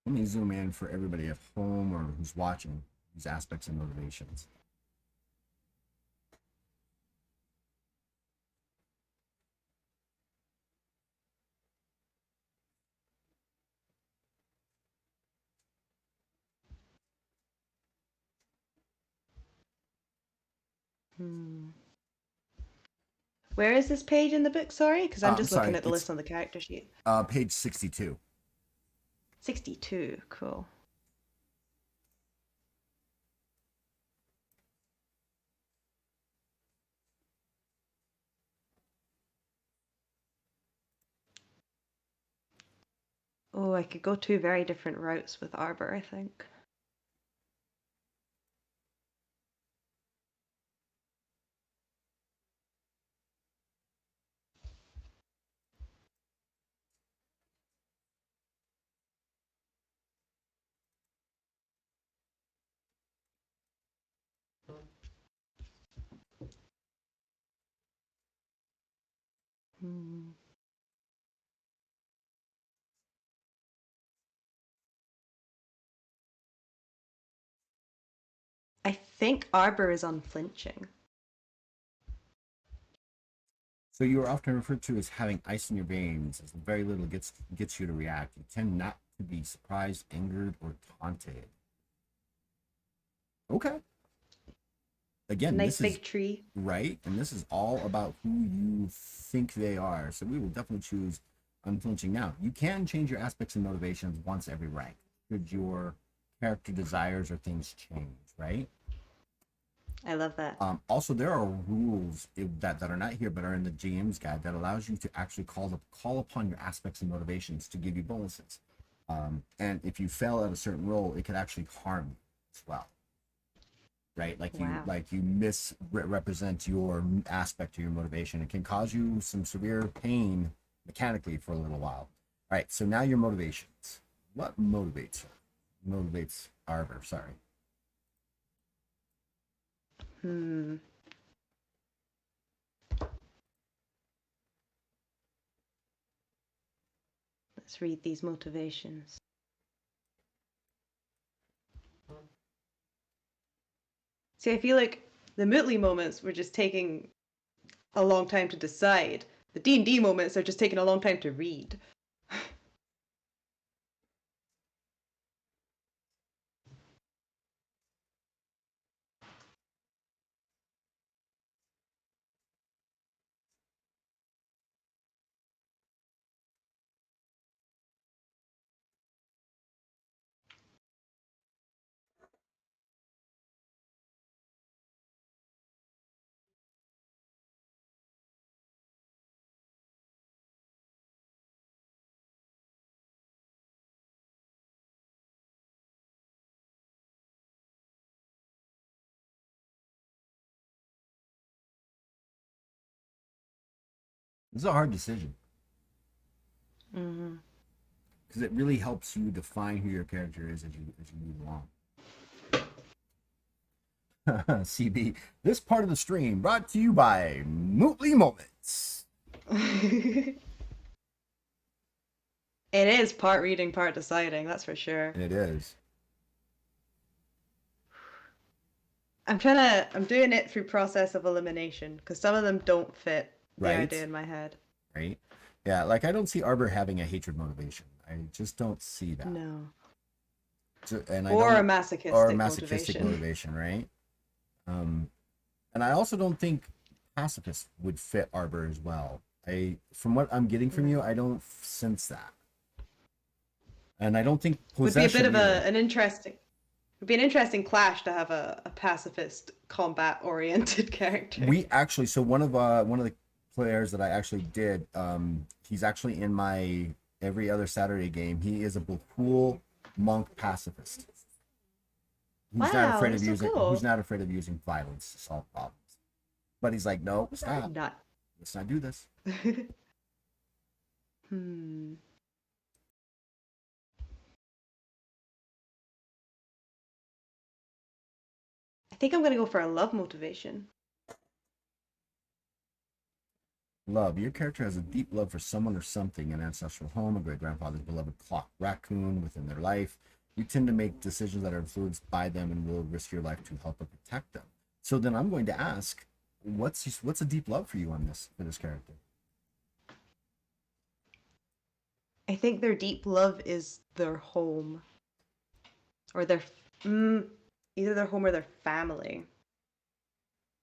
Let me zoom in for everybody at home or who's watching these aspects and motivations. Hmm. Where is this page in the book? Sorry, because I'm I'm just looking sorry, at the it's list on the character sheet. page 62. 62. Cool. Oh, I could go two very different routes with Arbor, I think. Hmm. I think Arbor is unflinching. So you are often referred to as having ice in your veins, as very little gets you to react. You tend not to be surprised, angered, or taunted. Okay. Again, Nice this is big tree. right, and this is all about who you think they are. So we will definitely choose unflinching. Now, you can change your aspects and motivations once every rank. Should your character desires or things change, right? I love that. Also, there are rules that are not here but are in the GM's guide that allows you to actually call upon your aspects and motivations to give you bonuses. And if you fail at a certain role, it could actually harm you as well, right? Wow. Like you misrepresent your aspect to your motivation. It can cause you some severe pain mechanically for a little while. All right, so now your motivations. What motivates her? Motivates Arbor, sorry. Hmm. Let's read these motivations. See, I feel like the Mootly moments were just taking a long time to decide. The D&D moments are just taking a long time to read. This is a hard decision Mm-hmm. because it really helps you define who your character is as you move along. CB, this part of the stream brought to you by Mootly Moments. It is part reading, part deciding, that's for sure. And it is. I'm doing it through process of elimination because some of them don't fit the Right? idea in my head. Right? Yeah, like I don't see Arbor having a hatred motivation. I just don't see that. No. And I Or a don't, or a masochistic masochistic motivation. motivation, right? Um, and I also don't think pacifist would fit Arbor as well. From what I'm getting from you, No. I don't sense that, and I don't think Would be a bit possession of either. an interesting would be an interesting clash to have a pacifist combat oriented character. We actually, so one of the players that I actually did, he's actually in my every other Saturday game. He is a Bahul monk pacifist. Wow, that's so Who's cool. not afraid of using violence to solve problems. But he's like, no, Very stop. not. Let's not do this. Hmm. I think I'm gonna go for a love motivation. Love. Your character has a deep love for someone or something, an ancestral home, a great grandfather's beloved clock raccoon within their life. You tend to make decisions that are influenced by them and will risk your life to help or protect them. So then I'm going to ask, what's a deep love for you on this for this character? I think their deep love is their home or their mm, either their home or their family.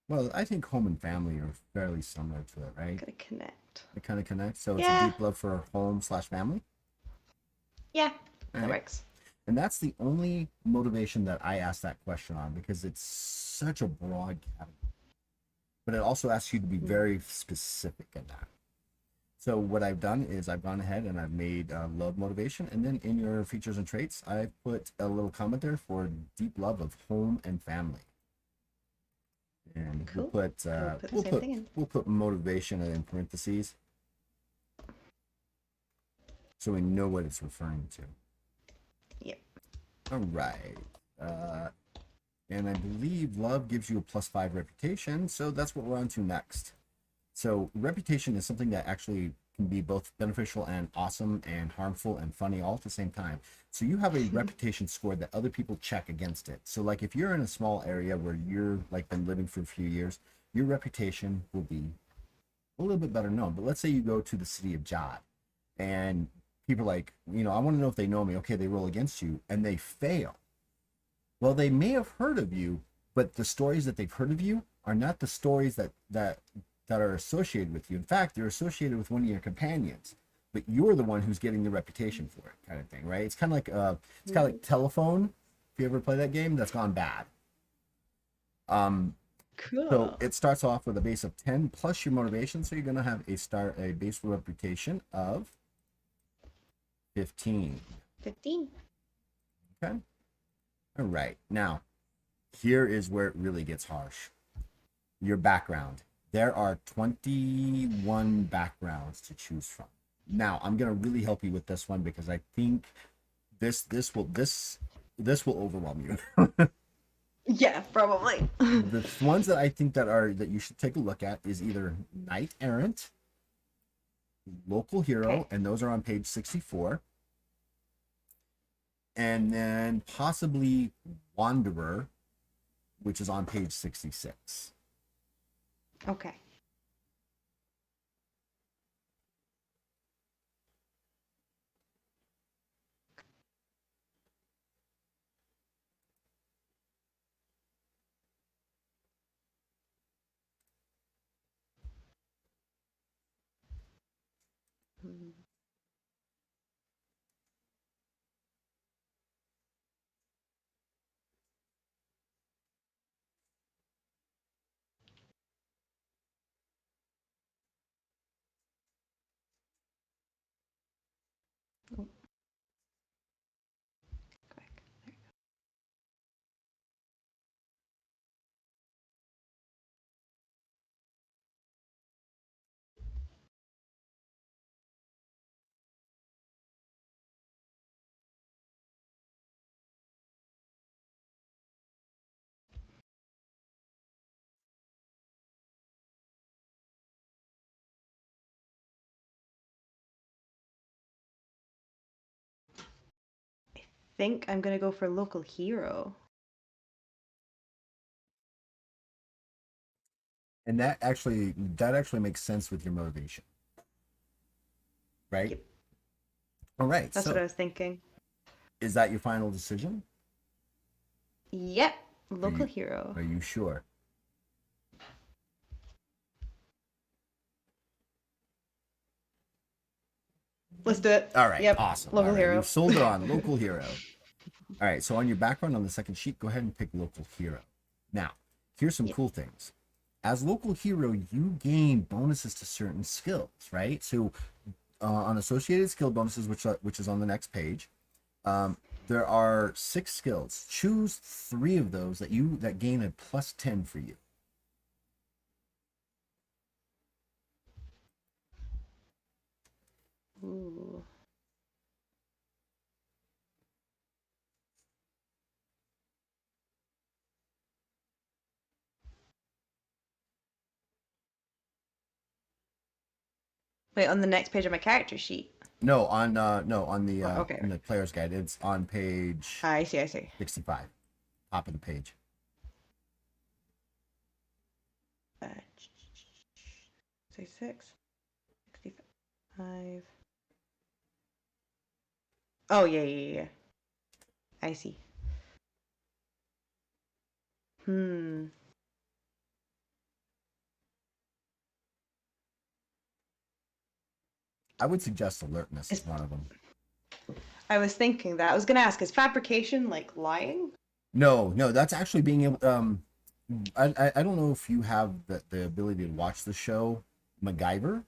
Well, I think home and family are fairly similar to it, right? Gonna connect. They kind of connect. So it's a Yeah, deep love for home slash family. yeah, All that right. works. And that's the only motivation that I asked that question on because it's such a broad category. But it also asks you to be Mm. very specific in that. So what I've done is I've gone ahead and I've made love motivation, and then in your features and traits, I've put a little comment there for deep love of home and family. And Cool. I will put the we'll same put thing in. we'll put motivation in parentheses so we know what it's referring to. Yep. All right. Uh, and I believe love gives you a +5 reputation, so that's what we're on to next. So reputation is something that actually can be both beneficial and awesome and harmful and funny all at the same time. So you have a reputation score that other people check against it. So like if you're in a small area where you're like been living for a few years, your reputation will be a little bit better known. But let's say you go to the city of Jod and people are like, I want to know if they know me. Okay, they roll against you and they fail. Well, they may have heard of you, but the stories that they've heard of you are not the stories that are associated with you. In fact, they're associated with one of your companions, but you're the one who's getting the reputation for it, kind of thing, right? It's kind of like telephone. If you ever play that game, that's gone bad. So Cool. it starts off with a base of 10 plus your motivation. So you're going to have a base reputation of 15. 15. Okay. All right. Now, here is where it really gets harsh. Your background. There are 21 backgrounds to choose from. Now, I'm going to really help you with this one because I think this will overwhelm you. Yeah, probably. The ones that I think that you should take a look at is either Knight Errant, Local Okay. Hero, and those are on page 64, and then possibly Wanderer, which is on page 66. Okay. Hmm. Oh, quick. Think I'm gonna go for local hero. And that actually makes sense with your motivation, right? Yep, All right. that's what I So, was thinking. is that your final decision? Yep, Are local you hero. are you sure? Let's do it. All right. Yep, Awesome. All local right. We've hero. sold it on Local Hero. All right. So on your background on the second sheet, go ahead and pick Local Hero. Now, here's some Yep. cool things. As Local Hero, you gain bonuses to certain skills, right? So on associated skill bonuses, which is on the next page, um, there are 6 skills. Choose 3 of those that gain a plus 10 for you. Ooh. Wait, on the next page of my character sheet. No, on the Oh, okay. player's guide. It's on page I see, I see. 65, top of the page. Uh, say 65. Oh, yeah, yeah, yeah. I see. Hmm. I would suggest alertness Is, as one of them. I was thinking that. I was gonna ask, is fabrication like lying? No, that's actually being able. I don't know if you have the ability to watch the show MacGyver.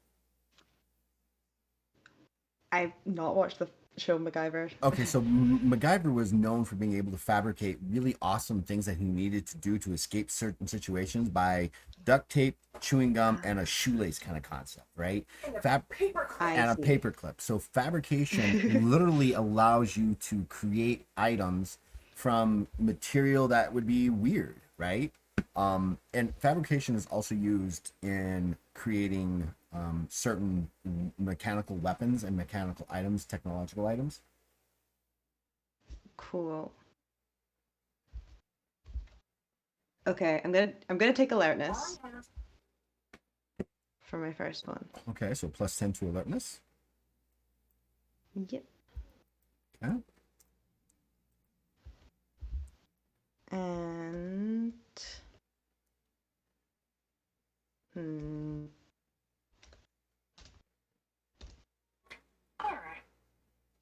I've not watched the show MacGyver. Okay, so MacGyver was known for being able to fabricate really awesome things that he needed to do to escape certain situations by duct tape, chewing gum, and a shoelace kind of concept, right? Fab I and a see. paper clip. So fabrication literally allows you to create items from material that would be weird, right? And fabrication is also used in creating certain mechanical weapons and mechanical items, technological items. Cool. Okay, I'm gonna take alertness for my first one. Okay, so plus 10 to alertness. Yep. Okay. And hmm.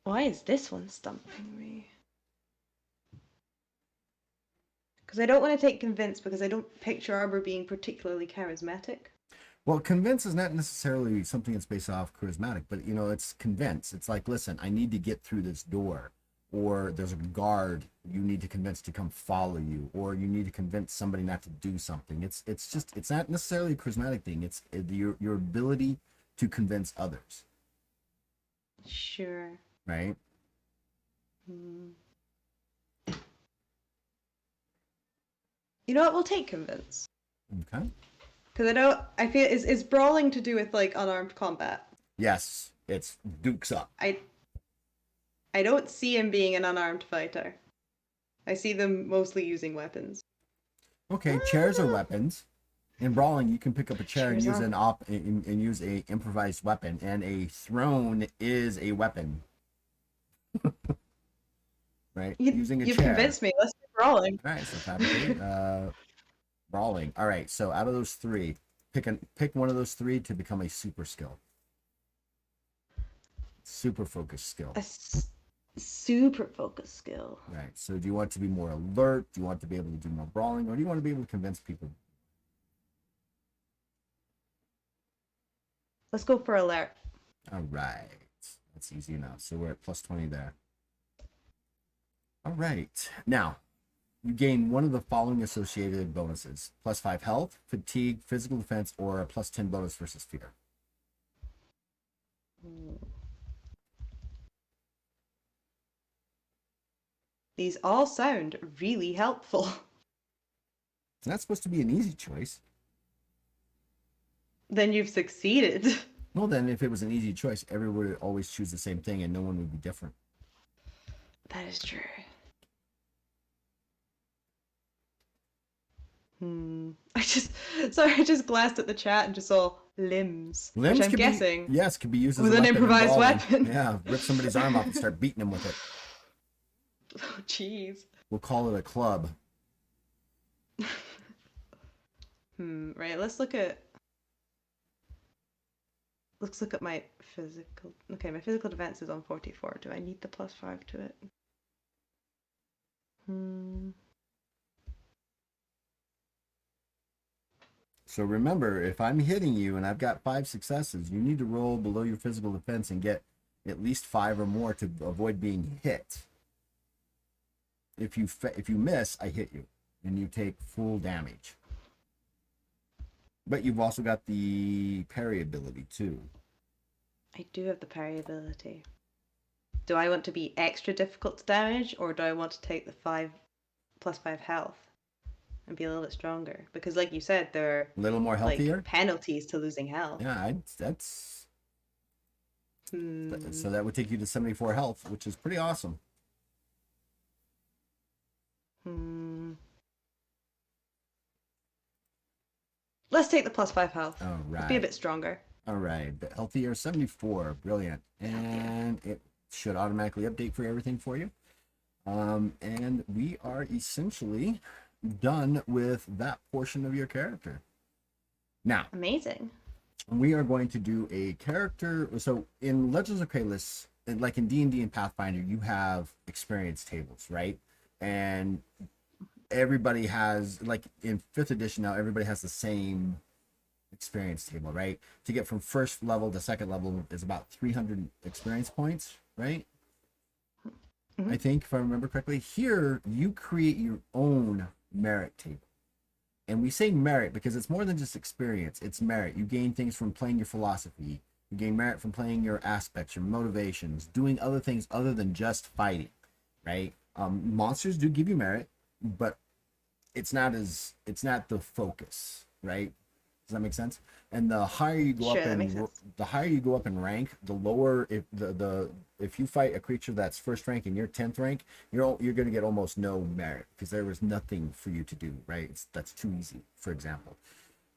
Why is this one stumping me? Because I don't want to take convince because I don't picture Arbor being particularly charismatic. Well, convince is not necessarily something that's based off charismatic, but it's convince. It's like, listen, I need to get through this door, or there's a guard you need to convince to come follow you, or you need to convince somebody not to do something. It's not necessarily a charismatic thing. It's your ability to convince others. Sure. Right. Hmm. You know what? We'll take convince. Okay. Because I feel is brawling to do with like unarmed combat. Yes, it's dukes up. I don't see him being an unarmed fighter. I see them mostly using weapons. Okay, chairs are weapons. In brawling, you can pick up a chair and use and use a improvised weapon, and a throne is a weapon. Right, using a You've chair. convinced me. Let's do brawling. All right, so fabricate, brawling. All right, so out of those three, pick one of those three to become a super skill. Super focused skill. Super focused skill. Right. So do you want to be more alert? Do you want to be able to do more brawling, or do you want to be able to convince people? Let's go for alert. All right. That's easy enough. So we're at plus 20 there. All right. Now, you gain one of the following associated bonuses: +5 health, fatigue, physical defense, or a +10 bonus versus fear. These all sound really helpful. It's not supposed to be an easy choice. Then you've succeeded. Well, then, if it was an easy choice, everyone would always choose the same thing and no one would be different. That is true. I just glanced at the chat and just saw limbs. Limbs which I'm can guessing yes, can be used as with an improvised weapon. Yeah, rip somebody's arm off and start beating them with it. Oh, jeez. We'll call it a club. Right, let's look at my physical. Okay, my physical defense is on 44. Do I need the +5 to it? So remember, if I'm hitting you and I've got 5 successes, you need to roll below your physical defense and get at least 5 or more to avoid being hit. If you miss, I hit you, and you take full damage. But you've also got the parry ability too. I do have the parry ability. Do I want to be extra difficult to damage, or do I want to take the +5 health and be a little bit stronger? Because, like you said, there are a little more healthier penalties to losing health. Yeah, that's. So that would take you to 74 health, which is pretty awesome. Let's take the +5 health. All right. Let's be a bit stronger. All right, but healthier, 74, brilliant, and it should automatically update for everything for you. And we are essentially done with that portion of your character. Now, amazing. We are going to do a character. So in Legends of Kralis, like in D&D and Pathfinder, you have experience tables, right? And everybody has, like in 5th edition now, everybody has the same experience table, right? To get from first level to second level is about 300 experience points, right? I think, if I remember correctly. Here, you create your own merit table. And we say merit because it's more than just experience. It's merit. You gain things from playing your philosophy. You gain merit from playing your aspects, your motivations, doing other things other than just fighting, right? Monsters do give you merit, but it's not the focus, right? Does that make sense? And the higher you go up in rank, the lower if you fight a creature that's first rank and you're 10th rank, you're going to get almost no merit because there was nothing for you to do, right? That's too easy, for example.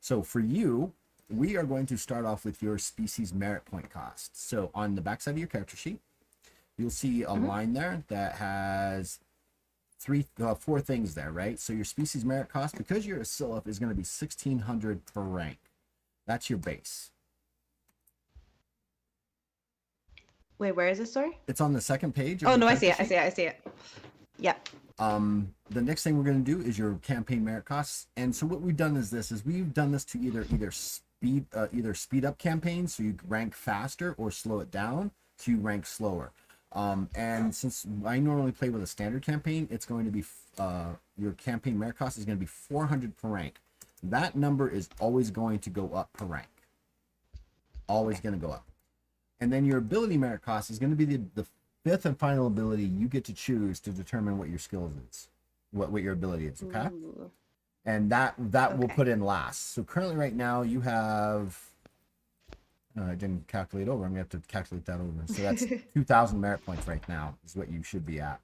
So for you, we are going to start off with your species merit point cost. So on the backside of your character sheet, you'll see a line there that has 4 things there, right? So your species merit cost, because you're a Sylph, is going to be 1,600 per rank. That's your base. Wait, where is this, sorry? It's on the second page. Oh, no, I see it. I see it. Yeah. the next thing we're going to do is your campaign merit costs. And so what we've done is this: is we've done this to either speed up campaigns so you rank faster, or slow it down so you rank slower. And since I normally play with a standard campaign, it's going to be your campaign merit cost is going to be 400 per rank. That number is always going to go up per rank. Always going to go up. And then your ability merit cost is going to be the fifth and final ability you get to choose to determine what your skills is, what your ability is. Okay. Ooh. And that will put in last. So currently right now you have, I didn't calculate over. I'm gonna have to calculate that over. So that's 2,000 merit points right now is what you should be at.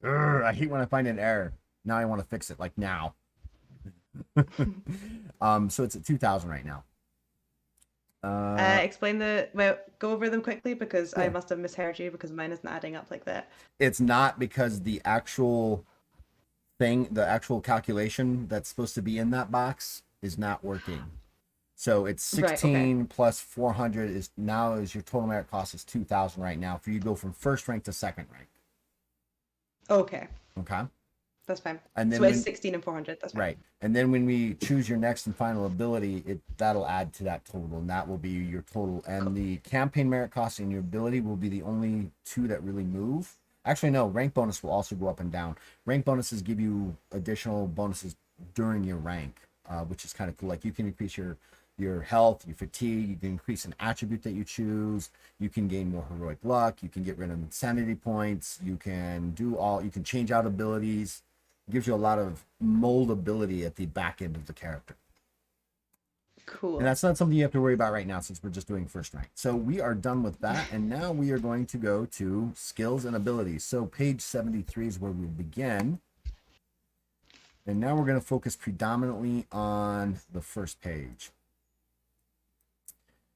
I hate when I find an error. Now I want to fix it, like now. So it's at 2,000 right now. Go over them quickly, because I must have misheard you, because mine isn't adding up like that. It's not, because the actual calculation that's supposed to be in that box is not working. So it's 16 plus 400 is your total merit cost is 2,000 right now for you to go from first rank to second rank. Okay. That's fine. And then it's 16 and 400. That's fine. Right. And then when we choose your next and final ability, that'll add to that total, and that will be your total. And the campaign merit cost and your ability will be the only two that really move. Actually, no, rank bonus will also go up and down. Rank bonuses give you additional bonuses during your rank, which is kind of cool. Like you can increase your health, your fatigue, you can increase an attribute that you choose, you can gain more heroic luck, you can get rid of insanity points, you can change out abilities. It gives you a lot of moldability at the back end of the character. Cool. And that's not something you have to worry about right now, since we're just doing first rank. So we are done with that, and now we are going to go to skills and abilities. So page 73 is where we'll begin. And now we're going to focus predominantly on the first page.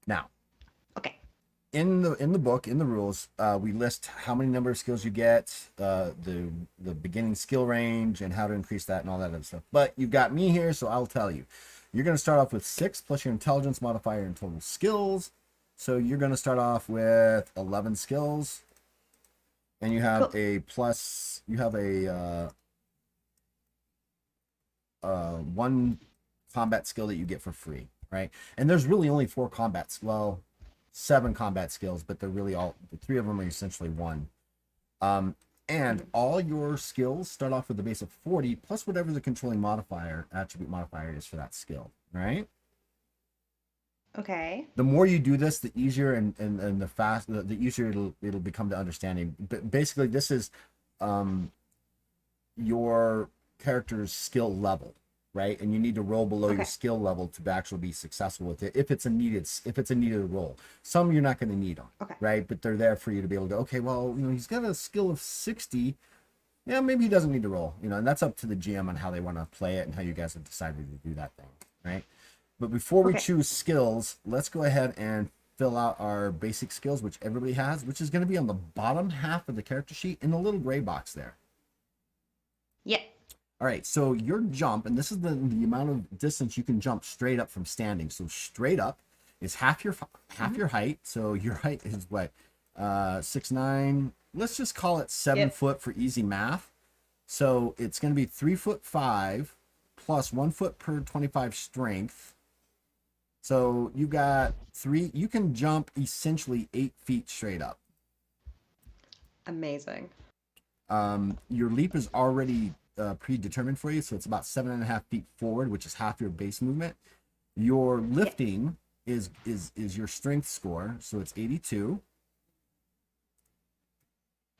Now, in the book, in the rules, we list how many number of skills you get, the beginning skill range, and how to increase that and all that other stuff. But you've got me here, so I'll tell you. You're going to start off with 6 plus your intelligence modifier and total skills. So you're going to start off with 11 skills, and you have one combat skill that you get for free, right? And there's really only 4 combats. Well, 7 combat skills, but they're really the 3 of them are essentially one. And all your skills start off with a base of 40 plus whatever the controlling attribute modifier is for that skill, right? Okay. The more you do this, the easier and the easier it'll become to understanding. But basically, this is your character's skill level, right? And you need to roll below your skill level to actually be successful with it. If it's a needed roll, some you're not going to need them, right? But they're there for you to be able to go, okay, well, he's got a skill of 60. Yeah, maybe he doesn't need to roll, and that's up to the GM on how they want to play it and how you guys have decided to do that thing, right? But before we choose skills, let's go ahead and fill out our basic skills, which everybody has, which is going to be on the bottom half of the character sheet in the little gray box there. Yeah. All right, so your jump, and this is the amount of distance you can jump straight up from standing. So straight up is half your height. So your height is what, 6'9". Let's just call it 7 foot for easy math. So it's going to be 3'5" plus 1 foot per 25 strength. So you got 3. You can jump essentially 8 feet straight up. Amazing. Your leap is already predetermined for you, so it's about 7.5 feet forward, which is half your base movement. Your lifting is your strength score, so it's 82.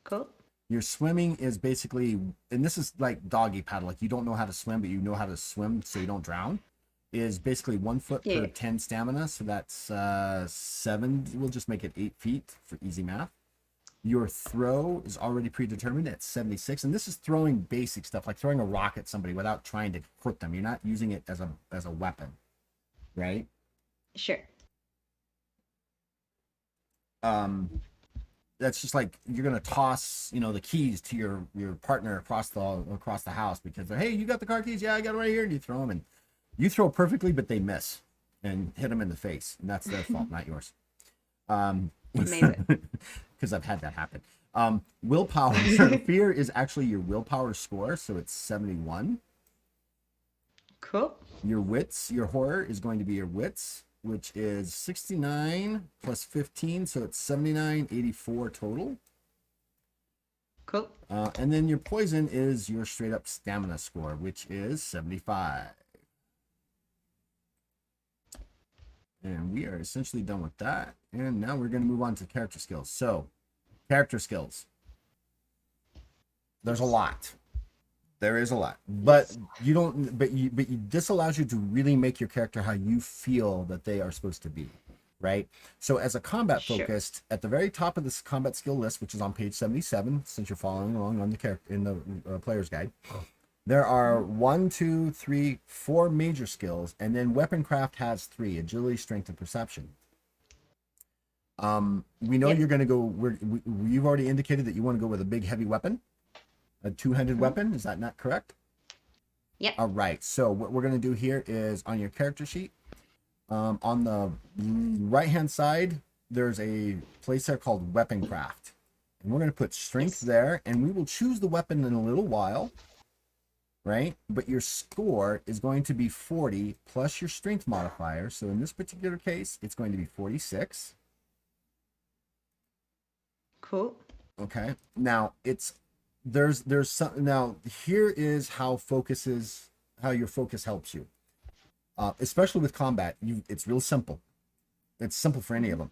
Cool. Your swimming is basically, and this is like doggy paddle, like you don't know how to swim, but you know how to swim so you don't drown, is basically 1 foot per 10 stamina, so that's 7. We'll just make it 8 feet for easy math. Your throw is already predetermined at 76, and this is throwing basic stuff like throwing a rock at somebody without trying to hurt them. You're not using it as a weapon, right? Sure. That's just like you're gonna toss, the keys to your partner across the house because they're, hey, you got the car keys? Yeah, I got it right here. And you throw them, and you throw perfectly, but they miss and hit them in the face, and that's their fault, not yours. Amazing. Because I've had that happen. Willpower. Fear is actually your willpower score, so it's 71. Cool. Your wits, your horror is going to be your wits, which is 69 plus 15, so it's 79, 84 total. Cool. And then your poison is your straight up stamina score, which is 75. And we are essentially done with that. And now we're going to move on to character skills. So, character skills. There's a lot. There is a lot, but you don't. This allows you to really make your character how you feel that they are supposed to be, right? So, as a combat focused, at the very top of this combat skill list, which is on page 77, since you're following along on the character in the player's guide, there are 1, 2, 3, 4 major skills, and then weaponcraft has 3: agility, strength, and perception. We know you're going to go. You've already indicated that you want to go with a big, heavy weapon. A two-handed weapon, is that not correct? Yep. All right, so what we're going to do here is on your character sheet, on the right-hand side, there's a place there called weaponcraft. And we're going to put strength there, and we will choose the weapon in a little while, right? But your score is going to be 40 plus your strength modifier. So in this particular case, it's going to be 46. Cool. Okay, now there's some. Now here is how your focus helps you, especially with combat. It's real simple. It's simple for any of them.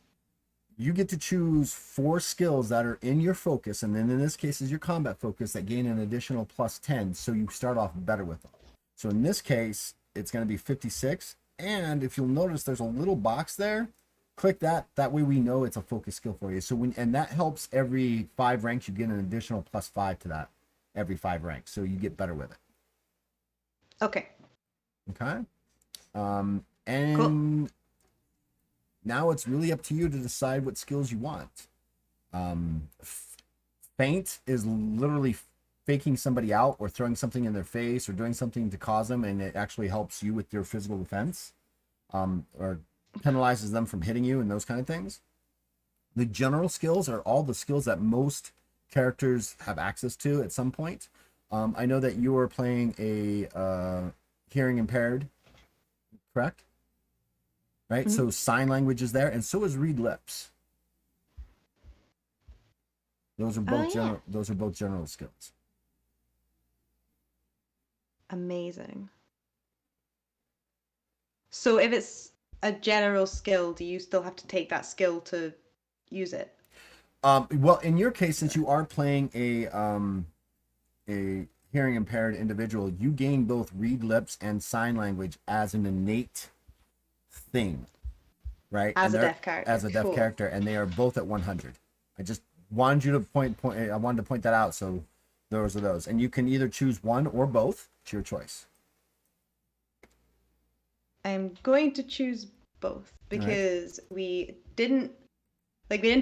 You get to choose 4 skills that are in your focus, and then in this case is your combat focus, that gain an additional plus 10, so you start off better with them. So in this case, it's going to be 56, and if you'll notice, there's a little box there. Click that. That way we know it's a focus skill for you. So and that helps every 5 ranks, you get an additional plus 5 to that every 5 ranks. So you get better with it. Okay. Okay. And cool. Now it's really up to you to decide what skills you want. Feint is literally faking somebody out or throwing something in their face or doing something to cause them, and it actually helps you with your physical defense. Or penalizes them from hitting you and those kind of things. The general skills are all the skills that most characters have access to at some point. I know that you are playing a hearing impaired, correct? Right? Mm-hmm. So sign language is there, and so is read lips. Those are both those are both general skills. Amazing. So if it's a general skill, do you still have to take that skill to use it? Well, in your case, since you are playing a hearing impaired individual, you gain both read lips and sign language as an innate thing, right? As a deaf character. As a deaf character, and they are both at 100. I just wanted you to point. I wanted to point that out. So those are those, and you can either choose one or both. It's your choice. I'm going to choose both because we didn't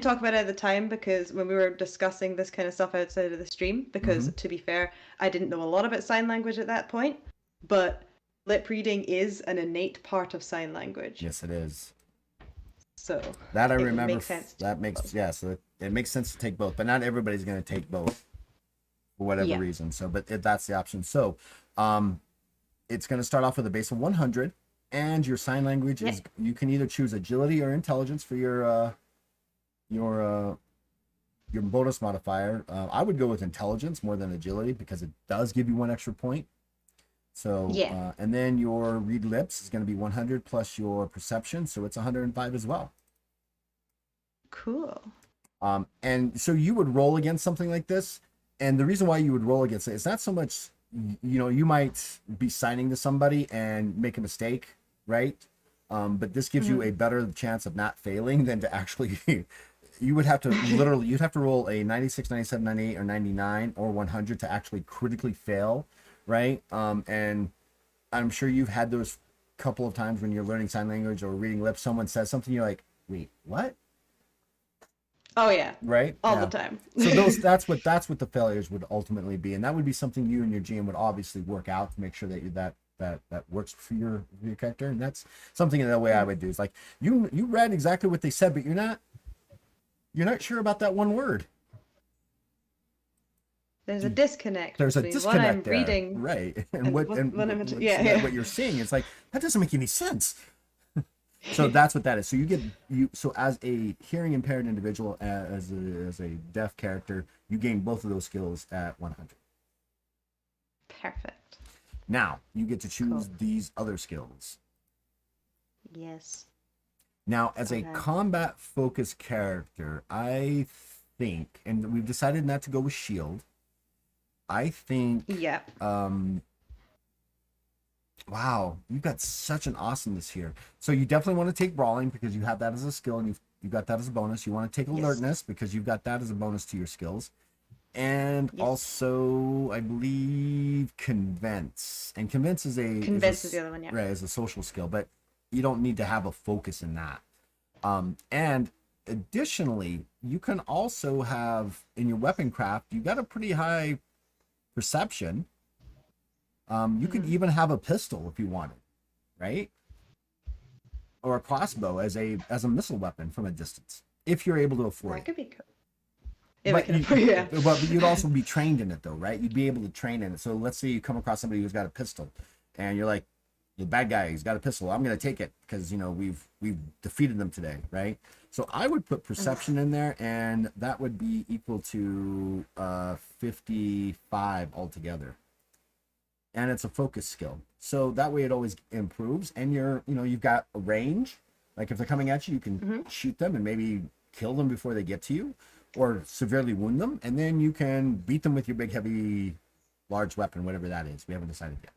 talk about it at the time, because when we were discussing this kind of stuff outside of the stream, because to be fair, I didn't know a lot about sign language at that point, but lip reading is an innate part of sign language. Yes, it is. So that I remember. That makes so it makes sense to take both, but not everybody's going to take both for whatever reason. So, but that's the option. So, it's going to start off with a base of 100. And your sign language is, you can either choose agility or intelligence for your bonus modifier. I would go with intelligence more than agility because it does give you 1 extra point. So and then your read lips is going to be 100 plus your perception, so it's 105 as well. Cool. And so you would roll against something like this, and the reason why you would roll against it is not so much, you might be signing to somebody and make a mistake, right? But this gives you a better chance of not failing than to actually you would have to you'd have to roll a 96, 97, 98, or 99 or 100 to actually critically fail, right? And I'm sure you've had those couple of times when you're learning sign language or reading lips, someone says something, you're like, wait, what? Oh yeah. Right? All the time. So that's what the failures would ultimately be. And that would be something you and your GM would obviously work out to make sure that that works for your character. And that's something in the way I would do. Is like you read exactly what they said, but you're not sure about that one word. There's a disconnect There's a between what I'm disconnect there, reading right? And and what what, and what I'm what, yeah, so that yeah. what you're seeing, it's like that doesn't make any sense. So that's what that is. So so as a hearing impaired individual, as a deaf character, you gain both of those skills at 100. Perfect. Now you get to choose Cool. these other skills. Yes. Now, as a Okay. combat focused character, I think, and we've decided not to go with shield. I think, Yeah. wow, you've got such an awesomeness here. So you definitely want to take brawling because you have that as a skill and you've got that as a bonus. You want to take Yes. alertness because you've got that as a bonus to your skills. And Yes. also, I believe convince. And convince Convince is the other one, yeah. right, is a social skill, but you don't need to have a focus in that. And additionally, you can also have in your weapon craft, you got a pretty high perception. You could Hmm. even have a pistol if you wanted, right? Or a crossbow as a missile weapon from a distance, if you're able to afford That it. could be cool. If I But can afford, yeah. you'd also be trained in it though, right? You'd be able to train in it. So let's say you come across somebody who's got a pistol, and you're like, the bad guy, he's got a pistol. I'm gonna take it because we've defeated them today, right? So I would put perception in there, and that would be equal to 55 altogether. And it's a focus skill, so that way it always improves. And you've got a range. Like if they're coming at you, you can Hmm. shoot them and maybe kill them before they get to you, or severely wound them, and then you can beat them with your big heavy large weapon, whatever that is. We haven't decided yet.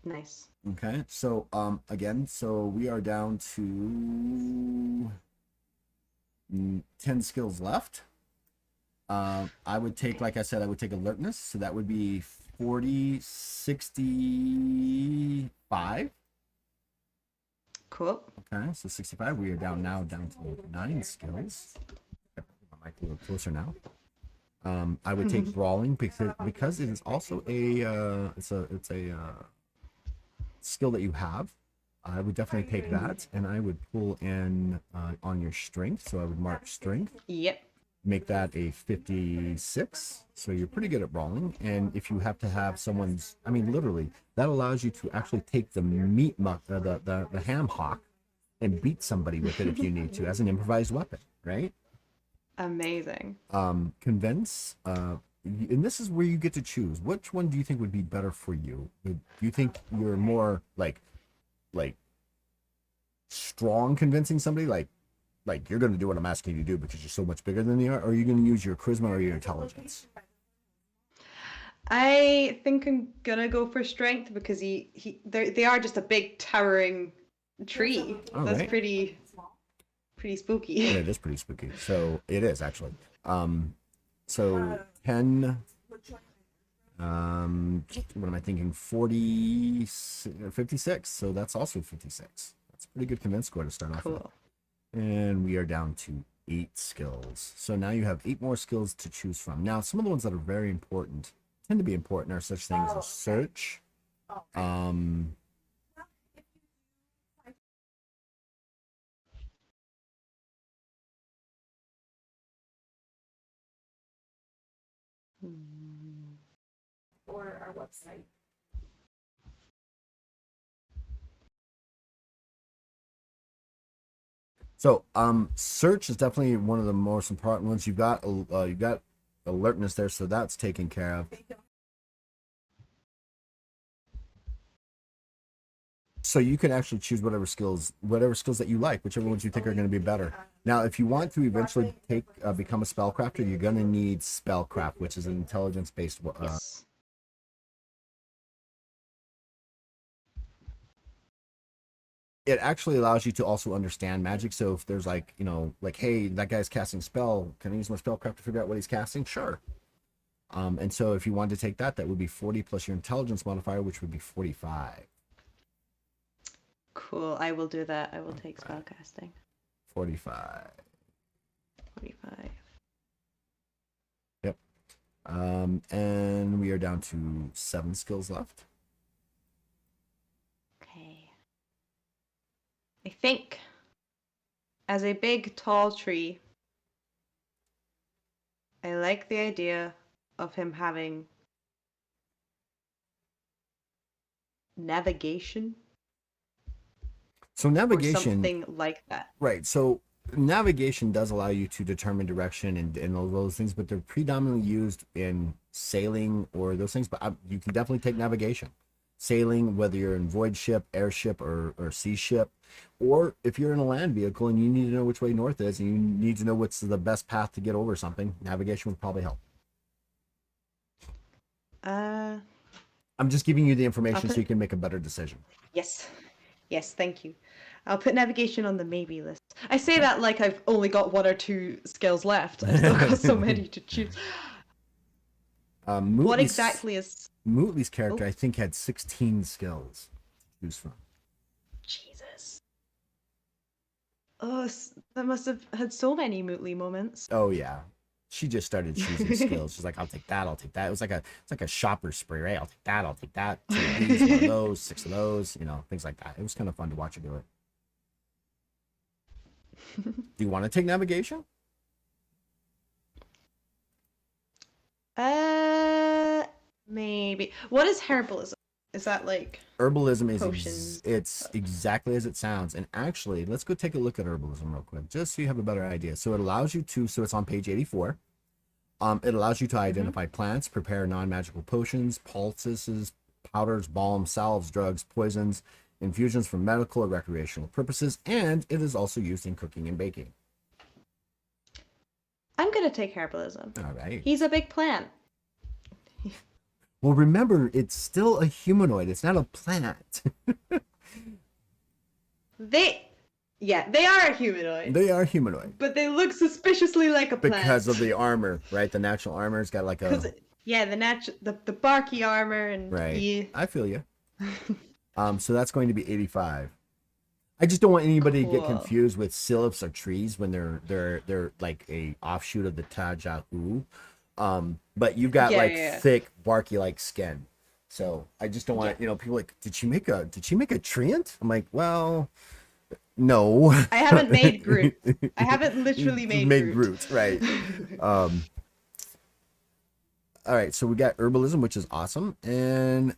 Nice. Okay, so again, so we are down to 10 skills left. I would take, like I said, I would take alertness, so that would be 40, 65. Cool. Okay, so 65. We are down to 9 skills. I might be a little closer now. I would take brawling because it is also a skill that you have. I would definitely take that, and I would pull in on your strength. So I would mark strength, Yep. make that a 56. So you're pretty good at brawling. And if you have to have someone's, I mean, literally, that allows you to actually take the the ham hock and beat somebody with it if you need to as an improvised weapon, right? Amazing. Convince, and this is where you get to choose. Which one do you think would be better for you? Do you think you're more like strong convincing somebody, like you're going to do what I'm asking you to do because you're so much bigger than they are, or are you going to use your charisma or your intelligence? I think I'm gonna go for strength because they are just a big towering tree. All That's right. pretty spooky. Yeah, it is pretty spooky. So it is actually. So 10. What am I thinking? 40, 56. So that's also 56. That's a pretty good convince score to start off with. Cool. And we are down to 8 skills. So now you have 8 more skills to choose from. Now, some of the ones that are very important, tend to be important, are such things as search. Um, Hmm. so search is definitely one of the most important ones. You've got alertness there, so that's taken care of. So you can actually choose whatever skills that you like, whichever ones you think are going to be better. Now, if you want to eventually become a spellcrafter, you're going to need spellcraft, which is an intelligence based. Yes. It actually allows you to also understand magic. So if there's like, hey, that guy's casting spell, can I use my spellcraft to figure out what he's casting? Sure. And so if you wanted to take that, that would be 40 plus your intelligence modifier, which would be 45. Cool. I will do that. I will take Right. spellcasting. 45. 45. Yep. And we are down to 7 skills left. Okay. I think as a big tall tree, I like the idea of him having navigation So or navigation, something like that. right? So navigation does allow you to determine direction and all those things, but they're predominantly used in sailing or those things. But you can definitely take navigation, sailing, whether you're in void ship, airship, or sea ship, or if you're in a land vehicle and you need to know which way north is and you need to know what's the best path to get over something, navigation would probably help. Uh, I'm just giving you the I'll information so you put can make a better decision. yes, yes, thank you. I'll put navigation on the maybe list. I say Okay. that like I've only got one or two skills left. I've still got so many to choose. What Mootly's exactly is? Mootly's character, Oh, I think, had 16 skills to choose from. Jesus. Oh, that must have had so many Mootly moments. Oh yeah, she just started choosing skills. She's like, I'll take that. I'll take that. It's like a shopper spree, right? I'll take that. I'll take that. Two of these, one of those, six of those. You know, things like that. It was kind of fun to watch her do it. Do you want to take navigation? uh, Maybe. What is herbalism? Is that like Herbalism is potions? it's exactly as it sounds. And actually, let's go take a look at herbalism real quick, just so you have a better idea. So it allows you to. So it's on page 84. It allows you to Mm-hmm. identify plants, prepare non-magical potions, poultices, powders, balms, salves, drugs, poisons, infusions for medical or recreational purposes, and it is also used in cooking and baking. I'm gonna take herbalism. All right. He's a big plant. Well, remember, it's still a humanoid. It's not a plant. They, yeah, they are a humanoid, They are humanoid but they look suspiciously like a because of plant. the armor, right? The natural armor's got like a Cause yeah, the barky armor and right. yeah. I feel you. So that's going to be 85. I just don't want anybody to get Cool. confused with sylphs or trees when they're like a offshoot of the Tajahu. But you've got Yeah, like yeah, thick, barky like skin. So I just don't yeah. want people like, did she make a treant? I'm like, well, no. I haven't made Groot. I haven't literally made Made Groot. Groot, right. Um, all right, so we got herbalism, which is awesome, and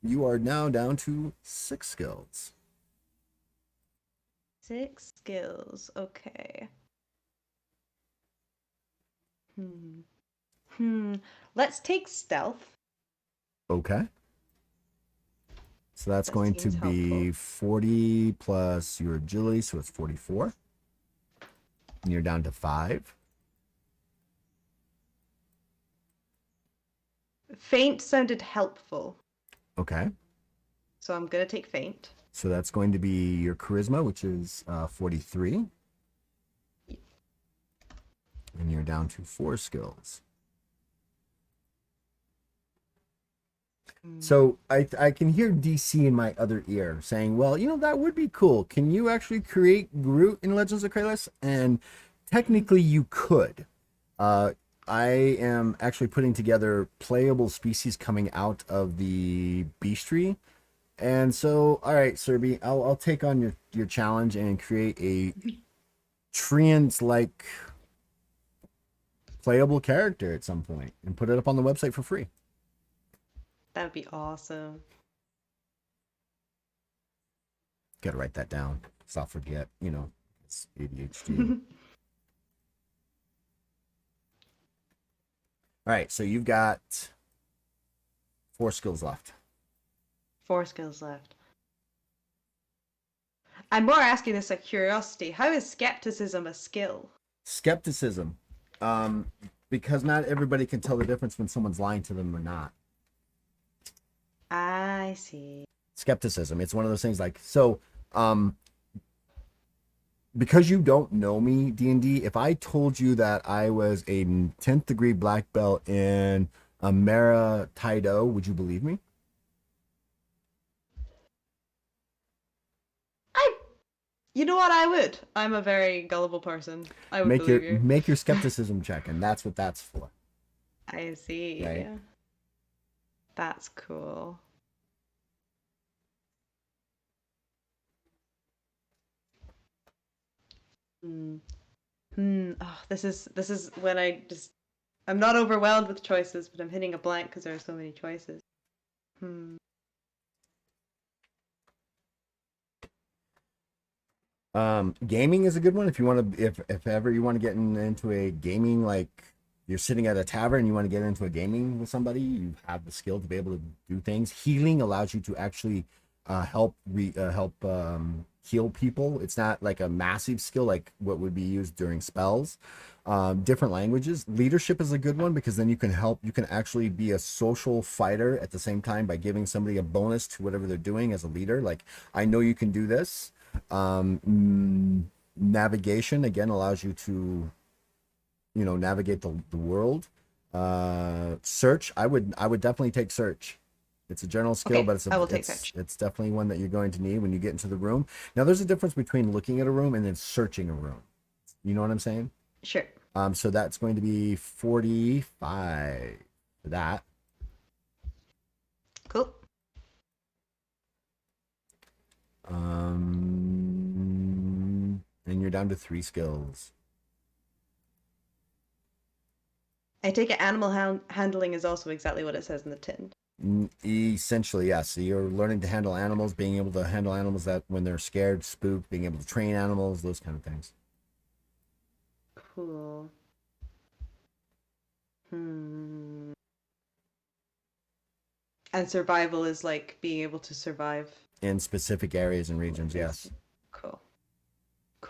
you are now down to 6 skills. 6 skills. Okay. Hmm. Hmm. Let's take stealth. Okay. So that's That going to seems be helpful. 40 plus your agility, so it's 44. And you're down to 5. Faint sounded helpful, Okay. so I'm gonna take faint. So that's going to be your charisma, which is 43. And you're down to 4 skills. Hmm. So I can hear DC in my other ear saying, well, that would be cool. Can you actually create Groot in Legends of Kralis? And technically you could. Uh, I am actually putting together playable species coming out of the bestiary. And so, all right, Serby, I'll take on your challenge and create a treant like playable character at some point and put it up on the website for free. That would be awesome. Got to write that down. So I'll forget. It's ADHD. All right, so you've got 4 skills left. 4 skills left. I'm more asking this out of curiosity. How is skepticism a skill? Skepticism, um, because not everybody can tell the difference when someone's lying to them or not. I see. Skepticism. It's one of those things like so. Um, because you don't know me, D&D, if I told you that I was a 10th degree black belt in Amara Taido, would you believe me? I, you know what? I would. I'm a very gullible person. I would Make your believe you. make your skepticism check, and that's what that's for, I see. right? That's cool. Hmm. Oh, this is when I just I'm not overwhelmed with choices, but I'm hitting a blank because there are so many choices. Hmm. Gaming is a good one if you want to, if ever you want to get into a gaming, like you're sitting at a tavern, you want to get into a gaming with somebody, you have the skill to be able to do things. Healing allows you to actually help heal people. It's not like a massive skill like what would be used during spells. Different languages. Leadership is a good one because then you can help. You can actually be a social fighter at the same time by giving somebody a bonus to whatever they're doing as a leader. Like, I know you can do this. Navigation again allows you to, navigate the world. Search, I would definitely take search. It's a general skill, but Okay, I will take it's search. it's definitely one that you're going to need when you get into the room. Now there's a difference between looking at a room and then searching a room. You know what I'm saying? Sure. So that's going to be 45 for that. Cool. And you're down to 3 skills. I take it animal handling is also exactly what it says in the tin. Essentially, yes. So you're learning to handle animals, being able to handle animals that when they're scared, spooked, being able to train animals, those kind of things. Cool. Hmm. And survival is like being able to survive. In specific areas and regions, yes. Cool.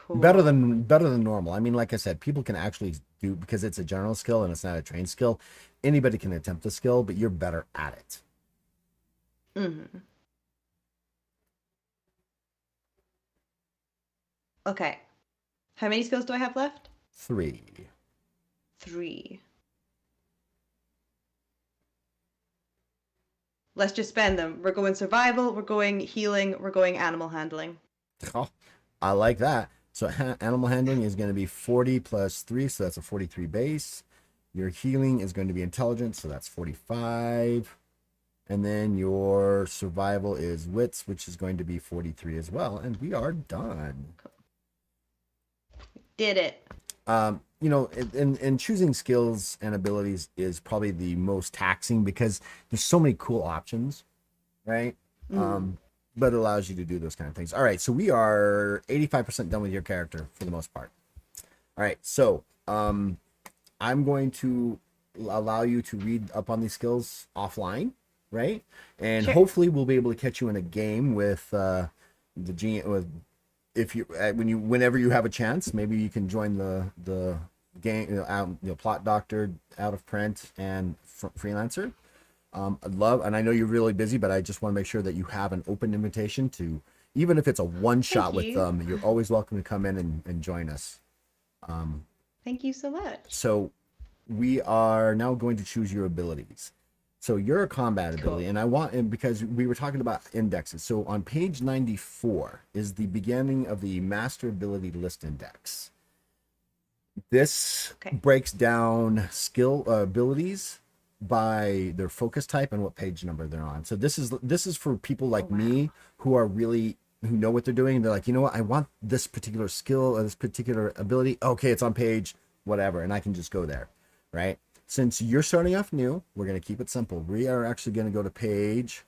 Better Cool. than better than normal. I mean, like I said, people can actually do, because it's a general skill and it's not a trained skill. Anybody can attempt the skill, but you're better at it. Hmm. Okay. How many skills do I have left? 3. 3. Let's just spend them. We're going survival, we're going healing, we're going animal handling. Oh, I like that. So animal handling is going to be 40 plus 3, so that's a 43 base. Your healing is going to be intelligence, so that's 45. And then your survival is wits, which is going to be 43 as well. And we are done. Did it. In choosing skills and abilities is probably the most taxing because there's so many cool options, right? Mm. But it allows you to do those kind of things. All right, so we are 85% done with your character for the most part. All right, so I'm going to allow you to read up on these skills offline, right? And Sure. hopefully we'll be able to catch you in a game with the G with if you whenever you have a chance, maybe you can join the game, plot doctor, out of print, and freelancer. I'd love, and I know you're really busy, but I just want to make sure that you have an open invitation to, even if it's a one Thank shot with you. them, you're always welcome to come in and join us. Thank you so much. So we are now going to choose your abilities. So you're a combat ability, Cool. and and because we were talking about indexes. So on page 94 is the beginning of the master ability list index. This Okay. breaks down skill abilities by their focus type and what page number they're on. So this is for people Oh, like wow. me who are really, who know what they're doing. And they're like, you know what, I want this particular skill or this particular ability. Okay, it's on page whatever, and I can just go there, right? Since you're starting off new, we're going to keep it simple. We are actually going to go to page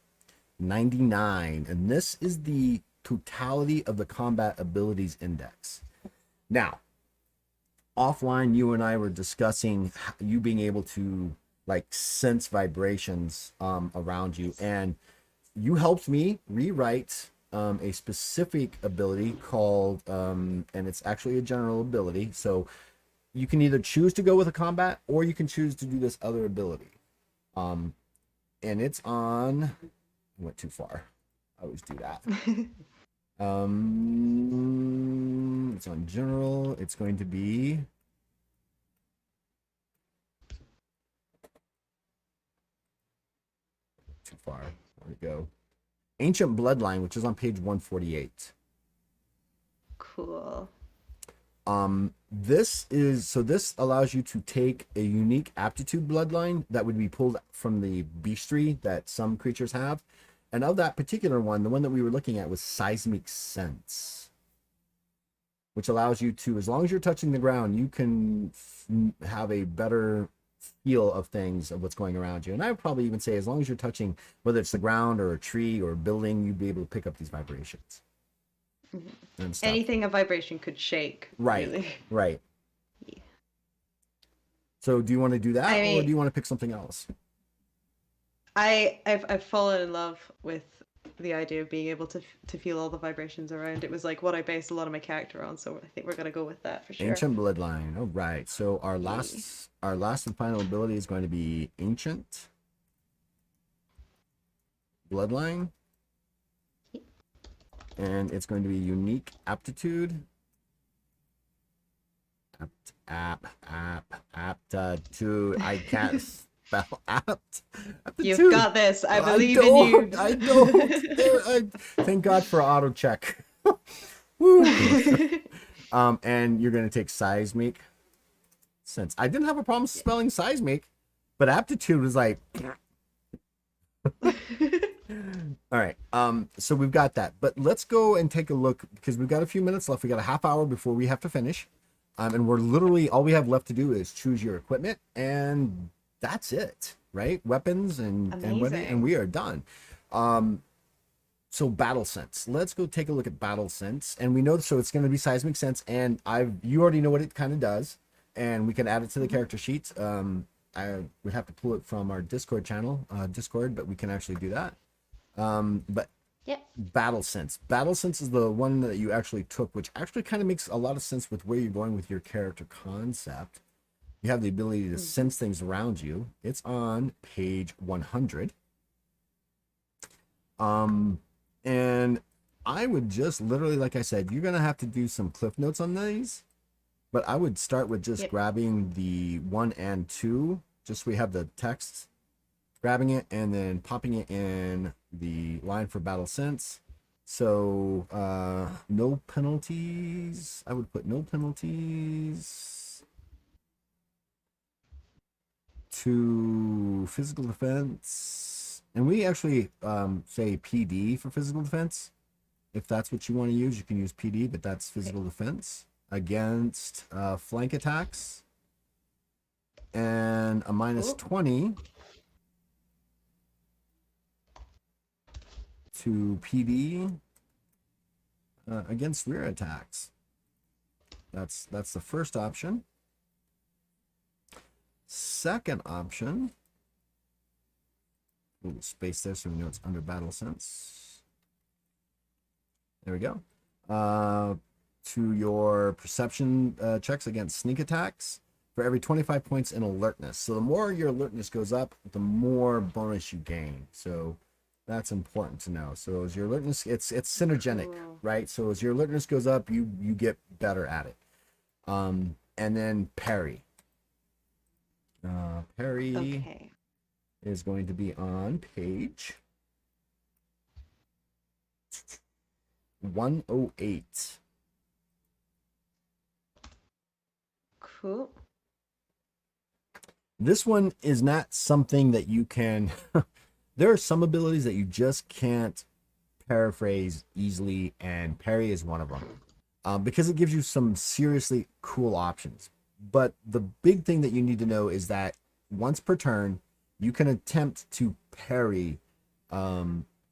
99, and this is the totality of the combat abilities index. Now, offline, you and I were discussing you being able to like sense vibrations around you, and you helped me rewrite a specific ability called and it's actually a general ability. So you can either choose to go with a combat or you can choose to do this other ability. Um, and it's on. I went too far. I always do that. It's on general. It's going to be too far. Where'd it go? Ancient Bloodline, which is on page 148. Cool. This allows you to take a unique aptitude bloodline that would be pulled from the bestiary that some creatures have. And of that particular one, the one that we were looking at was seismic sense, which allows you to, as long as you're touching the ground, you can have a better feel of things, of what's going around you. And I would probably even say, as long as you're touching, whether it's the ground or a tree or a building, you'd be able to pick up these vibrations and stuff. Anything a vibration could shake, Right, really. right. So do you want to do that, I or do mean, you want to pick something else? I've fallen in love with the idea of being able to feel all the vibrations around. It was like what I based a lot of my character on, so I think we're gonna go with that for sure. Ancient bloodline. All right. So Yeah. our last and final ability is going to be ancient bloodline, and it's going to be unique aptitude. Aptitude. I can't spell You've aptitude. got this. I I believe in you. don't. I don't. Thank God for auto check. Woo. And you're gonna take seismic. Since I didn't have a problem spelling seismic, but aptitude was like. All right. So we've got that, but let's go and take a look because we've got a few minutes left. We got a half hour before we have to finish. And we're literally all we have left to do is choose your equipment, and that's it, right? Weapons and we are done. So battle sense. Let's go take a look at battle sense, and we know so it's going to be seismic sense, and you already know what it kind of does, and we can add it to the character sheets. I would have to pull it from our Discord channel, Discord, but we can actually do that. But Yep. battle sense. Battle sense is the one that you actually took, which actually kind of makes a lot of sense with where you're going with your character concept. You have the ability to sense things around you. It's on page 100. And I would just literally, like I said, you're gonna have to do some cliff notes on these, but I would start with just grabbing the 1 and 2, just so we have the text, grabbing it and then popping it in the line for battle sense. So no penalties. I would put no penalties to physical defense, and we actually say PD for physical defense. If that's what you want to use, you can use PD, but that's physical defense against flank attacks, and a minus 20 to PD against rear attacks. That's the first option. Second option, a little space there so we know it's under battle sense. There we go. To your perception checks against sneak attacks for every 25 points in alertness. So the more your alertness goes up, the more bonus you gain. So that's important to know. So as your alertness, it's synergetic, right? So as your alertness goes up, you get better at it. And then parry. Parry is going to be on page 108. Cool. This one is not something that you can there are some abilities that you just can't paraphrase easily, and parry is one of them, because it gives you some seriously cool options. But the big thing that you need to know is that once per turn, you can attempt to parry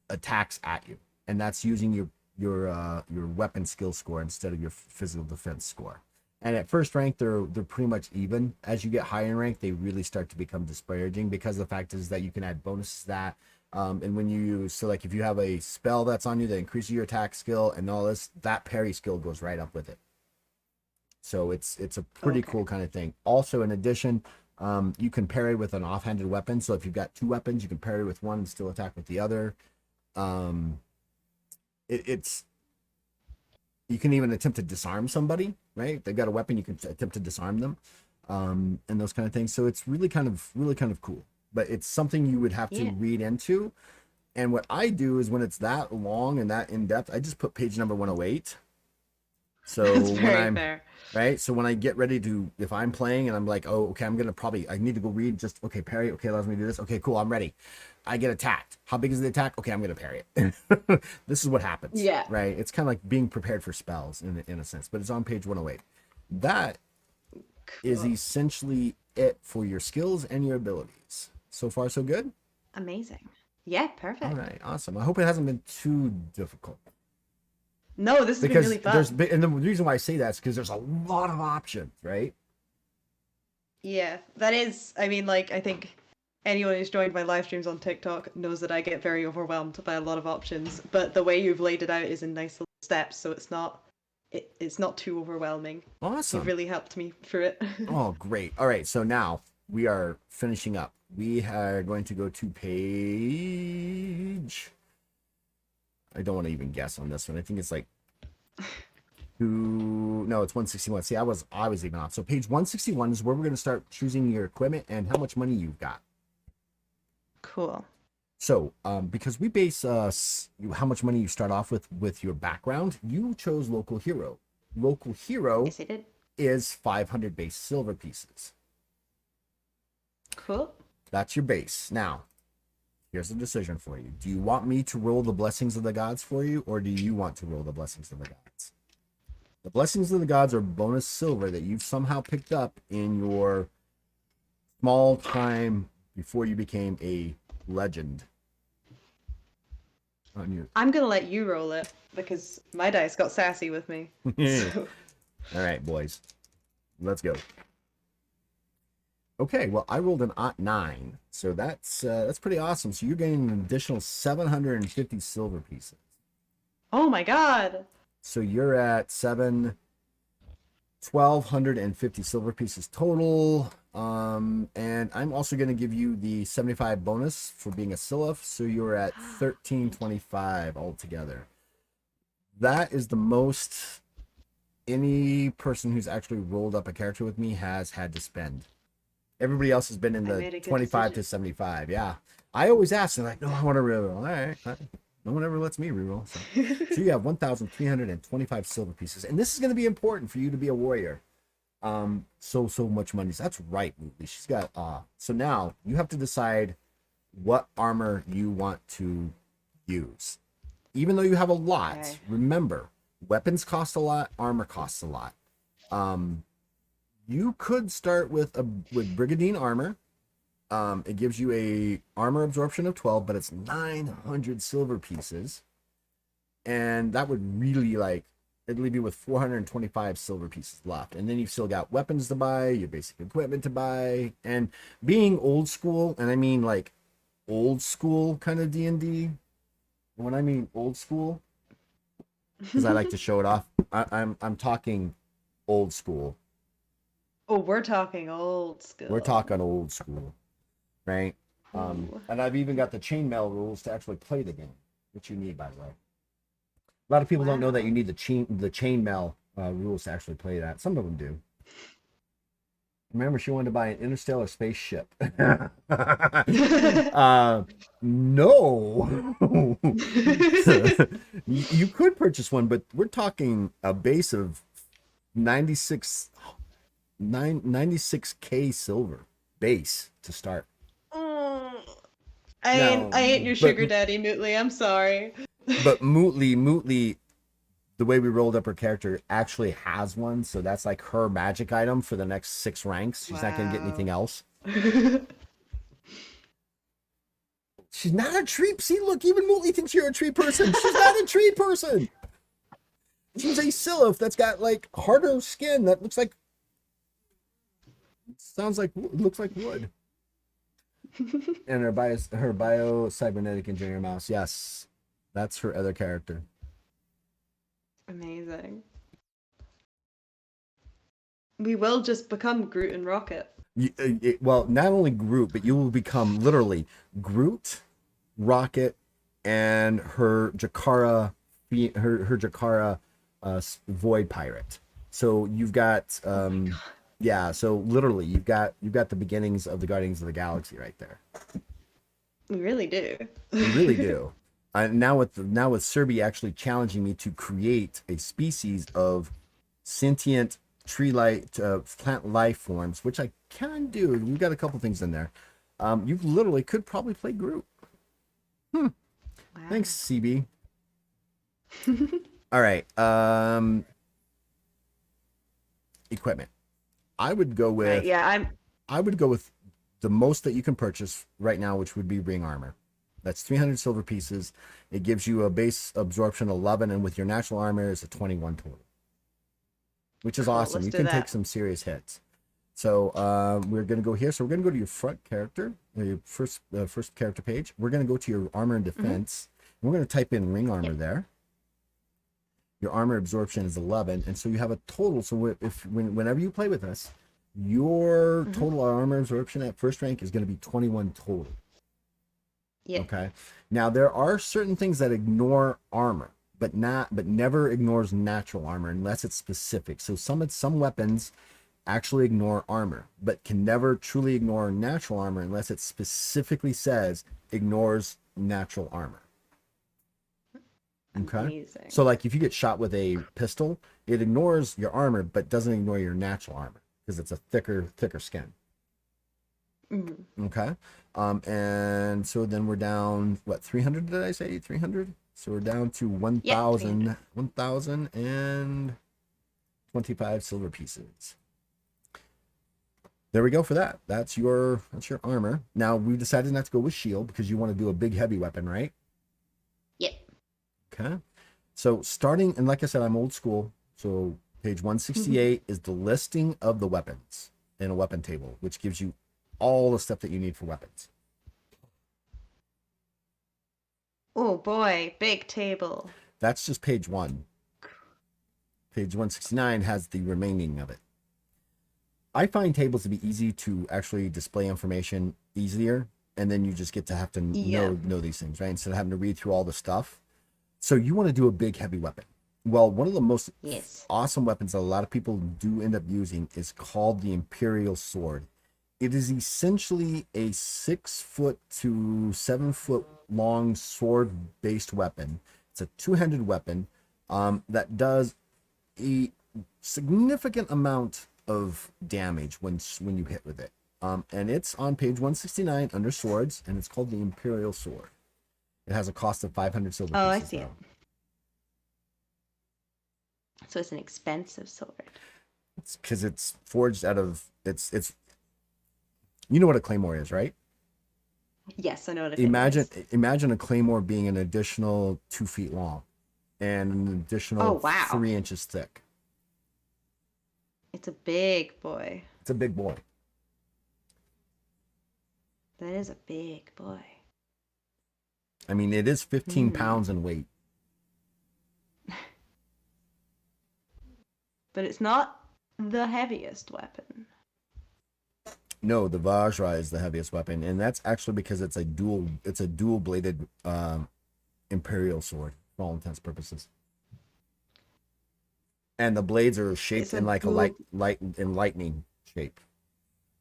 attacks at you, and that's using your weapon skill score instead of your physical defense score. And at first rank, they're pretty much even. As you get higher in rank, they really start to become disparaging, because the fact is that you can add bonuses to that. And when you use, so like if you have a spell that's on you that increases your attack skill and all this, that parry skill goes right up with it. So it's a pretty cool kind of thing. Also, in addition, you can parry with an offhanded weapon. So if you've got 2 weapons, you can parry with one and still attack with the other. It's you can even attempt to disarm somebody, right? If they've got a weapon, you can attempt to disarm them, and those kind of things. So it's really kind of cool. But it's something you would have to read into. And what I do is when it's that long and that in depth, I just put page number 108. So That's when very I'm fair. right, so when I get ready to, if I'm playing and I'm like, oh, okay, I need to go read, just okay, parry, okay, allows me to do this, okay, cool, I'm ready. I get attacked. How big is the attack? Okay, I'm gonna parry it. This is what happens. Yeah. Right. It's kind of like being prepared for spells in a sense, but it's on page 108. That is Cool. essentially it for your skills and your abilities. So far, so good? Amazing. Yeah, All perfect. right, awesome. I hope it hasn't been too difficult. No, this has been Because really fun. and the reason why I say that is because there's a lot of options, right? Yeah, that is, I mean, like, I think anyone who's joined my live streams on TikTok knows that I get very overwhelmed by a lot of options, but the way you've laid it out is in nice little steps, so it's not too overwhelming. You've Awesome. really helped me through it. Oh, great. All right, so now we are finishing up. We are going to go to page. I don't want to even guess on this one. I think it's like two. No, it's 161. See, I was even off. So page 161 is where we're going to start choosing your equipment and how much money you've got. Cool. So, because we base how much money you start off with your background, you chose local hero. Local hero Yes, I did. is 500 base silver pieces. Cool. That's your base. Now, here's a decision for you. Do you want me to roll the blessings of the gods for you, or do you want to roll the blessings of the gods? The blessings of the gods are bonus silver that you've somehow picked up in your small time before you became a legend. On your I'm gonna let you roll it because my dice got sassy with me. So, All right, boys, let's go. Okay, well, I rolled an ot 9, so that's pretty awesome. So you're getting an additional 750 silver pieces. oh my god. So you're at 1,250 silver pieces total. And I'm also going to give you the 75 bonus for being a Sylph, so you're at Thank you. 1325 altogether. That is the most any person who's actually rolled up a character with me has had to spend. Everybody else has been in I the made a good 25 decision. to 75. Yeah. I always ask, they're like, no, I want to reroll. All right. No one ever lets me reroll. So you have 1,325 silver pieces. And this is going to be important for you to be a warrior. So much money. That's right, Mootly. She's got, so now you have to decide what armor you want to use. Even though you have a lot, Okay. remember, weapons cost a lot, armor costs a lot. Um, you could start with Brigandine armor. It gives you a armor absorption of 12, but it's 900 silver pieces, and that would really like it'd leave you with 425 silver pieces left, and then you've still got weapons to buy, your basic equipment to buy, and being old school, and I mean like old school kind of D&D. When I mean old school, because I like to show it off, I'm talking old school. Oh, we're talking old We're school. talking old school, right? Ooh. And I've even got the chainmail rules to actually play the game, which you need, by the way. A lot of people don't know that you Wow. need the chainmail rules to actually play that. Some of them do. Remember, she wanted to buy an interstellar spaceship. No. You could purchase one, but we're talking a base of 96 96K silver base to start. Mm. Now, I ain't your but sugar daddy, Mootley. I'm sorry. but Mootly, the way we rolled up her character actually has one, so that's like her magic item for the next 6 ranks. She's not gonna get anything Wow. else. She's not a tree. See, look, even Mootly thinks you're a tree person. She's not a tree person. She's a sylph that's got like harder skin that looks like wood. And her bio cybernetic engineer mouse. Yes, that's her other character. Amazing. We will just become Groot and Rocket. Well, not only Groot, but you will become literally Groot, Rocket, and her Jakara, her Jakara Void Pirate. So you've got, Oh my god. yeah. So literally, you've got the beginnings of the Guardians of the Galaxy right there. We really do. You really do. Now with Serby actually challenging me to create a species of sentient tree light plant life forms, which I can do. We've got a couple things in there. You literally could probably play Groot. Wow. Thanks, CB. All right. Equipment. I would go Right. with Yeah. I would go with the most that you can purchase right now, which would be ring armor. That's 300 silver pieces. It gives you a base absorption 11, and with your natural armor, it's a 21 total, which is Cool. awesome. Let's You do can take that. some serious hits. So we're going to go here. So we're going to go to your front character, your first character page. We're going to go to your armor and Hmm. defense. And we're going to type in ring armor Yep. there. Your armor absorption is 11, and so you have a total. So whenever you play with us, your Hmm. total armor absorption at first rank is going to be 21 total. Yep. Okay. Now there are certain things that ignore armor, but never ignores natural armor unless it's specific. So some weapons actually ignore armor, but can never truly ignore natural armor unless it specifically says ignores natural armor. Okay. So Amazing. like if you get shot with a pistol, it ignores your armor but doesn't ignore your natural armor because it's a thicker skin. Hmm. Okay. And so then we're down what, 300 did I say? 300? So we're down to Yep. 300. 1025 silver pieces. There we go for that. That's your armor. Now we decided not to go with shield because you want to do a big heavy weapon, right? Yep. Okay. So starting, and like I said, I'm old school. So page 168 is the listing of the weapons in a weapon table, which gives you all the stuff that you need for weapons. Oh boy, big table. That's just page 1. Page 169 has the remaining of it. I find tables to be easy to actually display information easier, and then you just get to have to Yeah. know these things, right? Instead of having to read through all the stuff. So you want to do a big heavy weapon. Well, one of the most Yes. awesome weapons that a lot of people do end up using is called the Imperial Sword. It is essentially a 6 foot to 7 foot long sword based weapon. It's a two-handed weapon that does a significant amount of damage when you hit with it. And it's on page 169 under swords, and it's called the Imperial Sword. It has a cost of 500 silver Oh, I pieces see it. though. So it's an expensive sword. It's because it's forged out of it's you know what a claymore is, right? Yes, I know what a claymore Imagine is. imagine a claymore being an additional 2 feet long and an Oh, additional wow. 3 inches thick. It's a big boy. It's a big boy. That is a big boy. I mean, it is 15 Hmm. pounds in weight. But it's not the heaviest weapon. No, the Vajra is the heaviest weapon, and that's actually because it's a dual bladed imperial sword for all intents and purposes. And the blades are It's shaped a in like a dual. lightning shape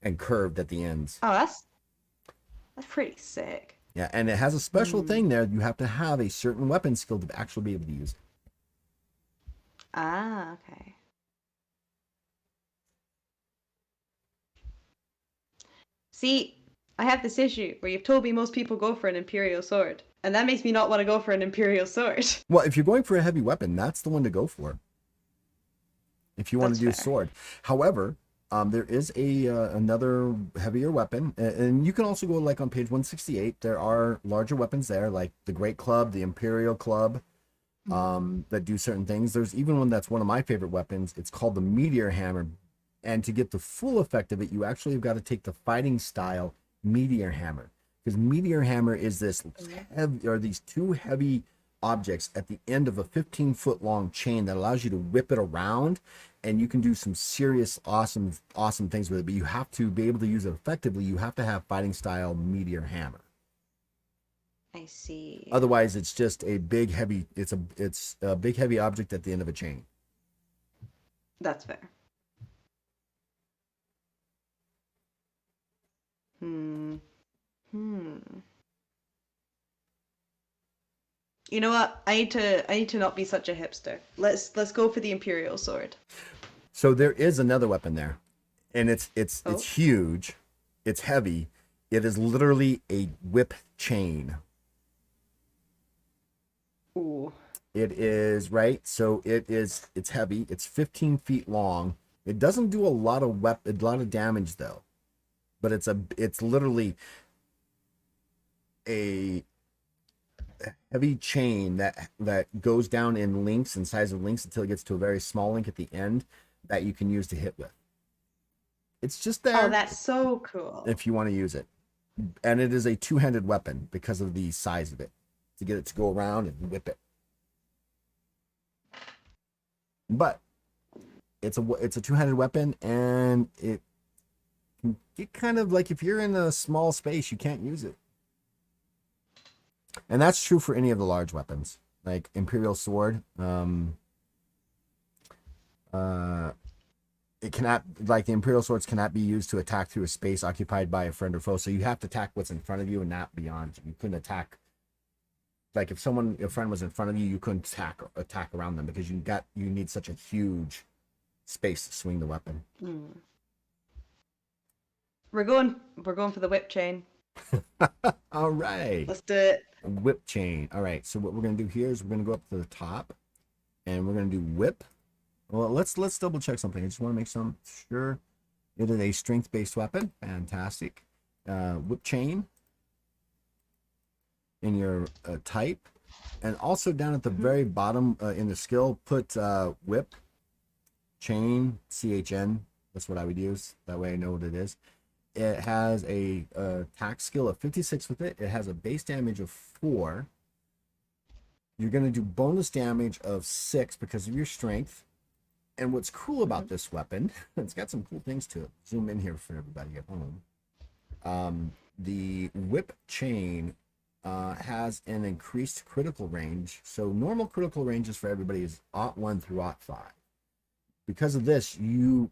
and curved at the ends. Oh, that's pretty sick. Yeah, and it has a special Hmm. thing there. You have to have a certain weapon skill to actually be able to use it. Ah, okay. See, I have this issue where you've told me most people go for an Imperial sword, and that makes me not want to go for an Imperial sword. Well, if you're going for a heavy weapon, that's the one to go for. If you want to That's do a fair. sword. However, there is a another heavier weapon, and you can also go like on page 168. There are larger weapons there, like the Great Club, the Imperial Club, that do certain things. There's even one that's one of my favorite weapons. It's called the Meteor Hammer, and to get the full effect of it, you actually have got to take the fighting style Meteor Hammer, because Meteor Hammer is this heavy, or these two heavy objects at the end of a 15-foot long chain that allows you to whip it around, and you can do some serious awesome things with it. But you have to be able to use it effectively. You have to have fighting style Meteor Hammer. I see. Otherwise, it's just a big heavy. It's a big heavy object at the end of a chain. That's fair. Hmm. Hmm. You know what? I need to not be such a hipster. Let's go for the Imperial sword. So there is another weapon there, and it's Oh. huge, it's heavy. It is literally a whip chain. Ooh. It is right. So it's heavy. It's 15 feet long, It doesn't do a lot of damage though, but it's literally a heavy chain that goes down in links and size of links until it gets to a very small link at the end that you can use to hit with. It's just Oh, there that's so cool. if you want to use it. And it is a two-handed weapon because of the size of it to get it to go around and whip it. But it's a two-handed weapon, and it can get kind of like if you're in a small space, you can't use it. And that's true for any of the large weapons, like Imperial Sword. Uh, it cannot, like the Imperial Swords cannot be used to attack through a space occupied by a friend or foe. So you have to attack what's in front of you and not beyond. You couldn't attack, like if a friend was in front of you, you couldn't attack around them because you need such a huge space to swing the weapon. Mm. We're going for the whip chain. All right. Let's do it. Whip chain. All right. So what we're gonna do here is we're gonna go up to the top, and we're gonna do whip. Well, let's double check something. I just want to make sure it is a strength based weapon. Fantastic. Whip chain in your type, and also down at the very bottom in the skill, put whip chain CHN. That's what I would use. That way I know what it is. It has a attack skill of 56 with it. It has a base damage of 4. You're going to do bonus damage of 6 because of your strength. And what's cool about this weapon, it's got some cool things to it. Zoom in here for everybody at home. The whip chain has an increased critical range. So normal critical ranges for everybody is aught 1 through aught 5. Because of this, your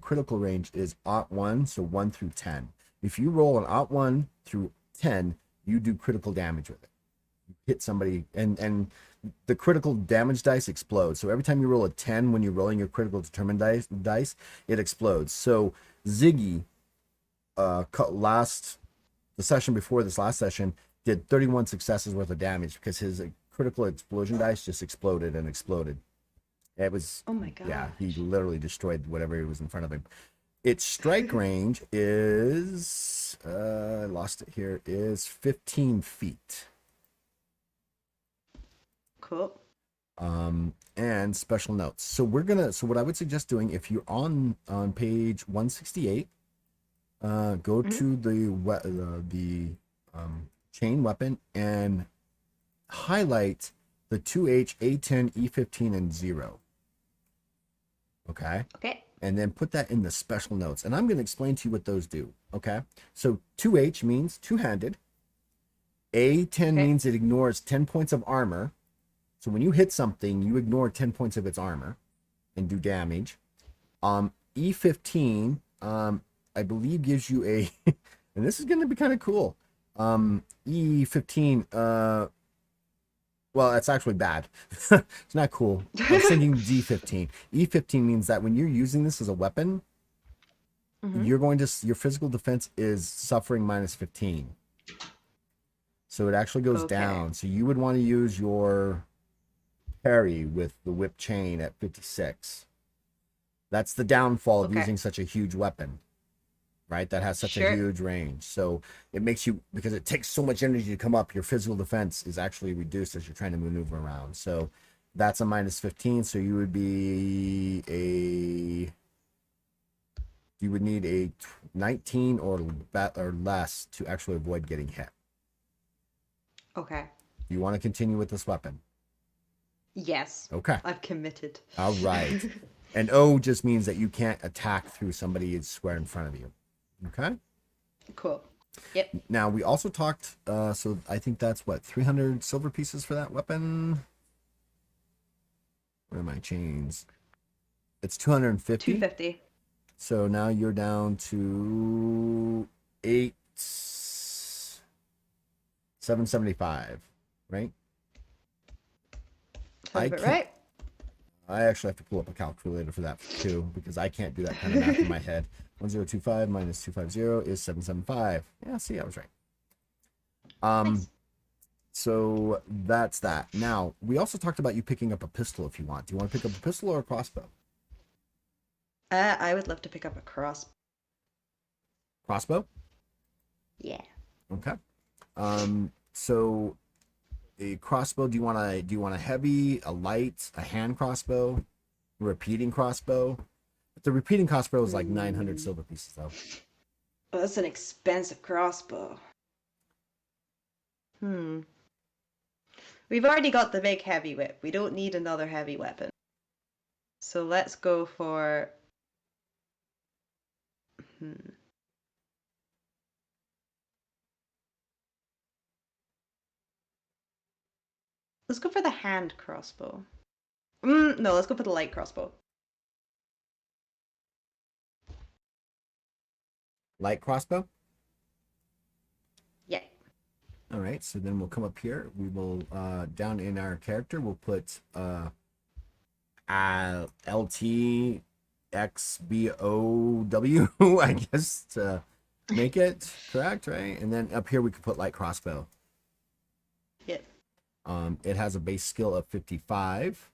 critical range is aught 1, so 1 through 10. If you roll an aught 1 through 10, you do critical damage with it. You hit somebody, and the critical damage dice explodes. So every time you roll a 10 when you're rolling your critical determined dice, it explodes. So Ziggy, the session before this last session, did 31 successes worth of damage because his critical explosion dice just exploded and exploded. It was, Oh my god. yeah, he literally destroyed whatever was in front of him. Its strike range is, I lost it here, is 15 feet. Cool. And special notes. So what I would suggest doing if you're on page 168, go to the chain weapon and highlight the 2H, A10, E15, and 0. Okay. Okay. And then put that in the special notes. And I'm going to explain to you what those do. Okay. So 2H means two-handed. A10 means it ignores 10 points of armor. So when you hit something, you ignore 10 points of its armor and do damage. E15, I believe gives you a, and this is going to be kind of cool. E15, well, it's actually bad. It's not cool. I was thinking D15. E15 means that when you're using this as a weapon, your physical defense is suffering minus 15. So it actually goes down. So you would want to use your parry with the whip chain at 56. That's the downfall of using such a huge weapon, right? That has such a huge range. So it makes you, because it takes so much energy to come up, your physical defense is actually reduced as you're trying to maneuver around. So that's a minus 15. So you would need a 19 or less to actually avoid getting hit. Okay. You want to continue with this weapon? Yes. Okay. I've committed. All right. And O just means that you can't attack through somebody square in front of you. Okay. Cool. Yep. Now we also talked. So I think that's what 300 silver pieces for that weapon. Where are my chains? It's 250. 250. So now you're down to 775, right? Right. I actually have to pull up a calculator for that too, because I can't do that kind of math in my head. 1025 minus 250 is 775. Yeah, see, I was right. Nice. So that's that. Now, we also talked about you picking up a pistol if you want. Do you want to pick up a pistol or a crossbow? I would love to pick up a cross. Crossbow. Yeah. Okay. So a crossbow. Do you want a heavy, a light, a hand crossbow, a repeating crossbow? But the repeating crossbow is like 900 Hmm. silver pieces though. Oh, that's an expensive crossbow. Hmm. We've already got the big heavy whip. We don't need another heavy weapon. So let's go for. Hmm. Let's go for the hand crossbow. No, let's go for the light crossbow. Light crossbow. Yeah. All right. So then we'll come up here. We will down in our character. We'll put LT XBOW, I guess, to make it correct, right? And then up here we could put light crossbow. Yeah. It has a base skill of 55.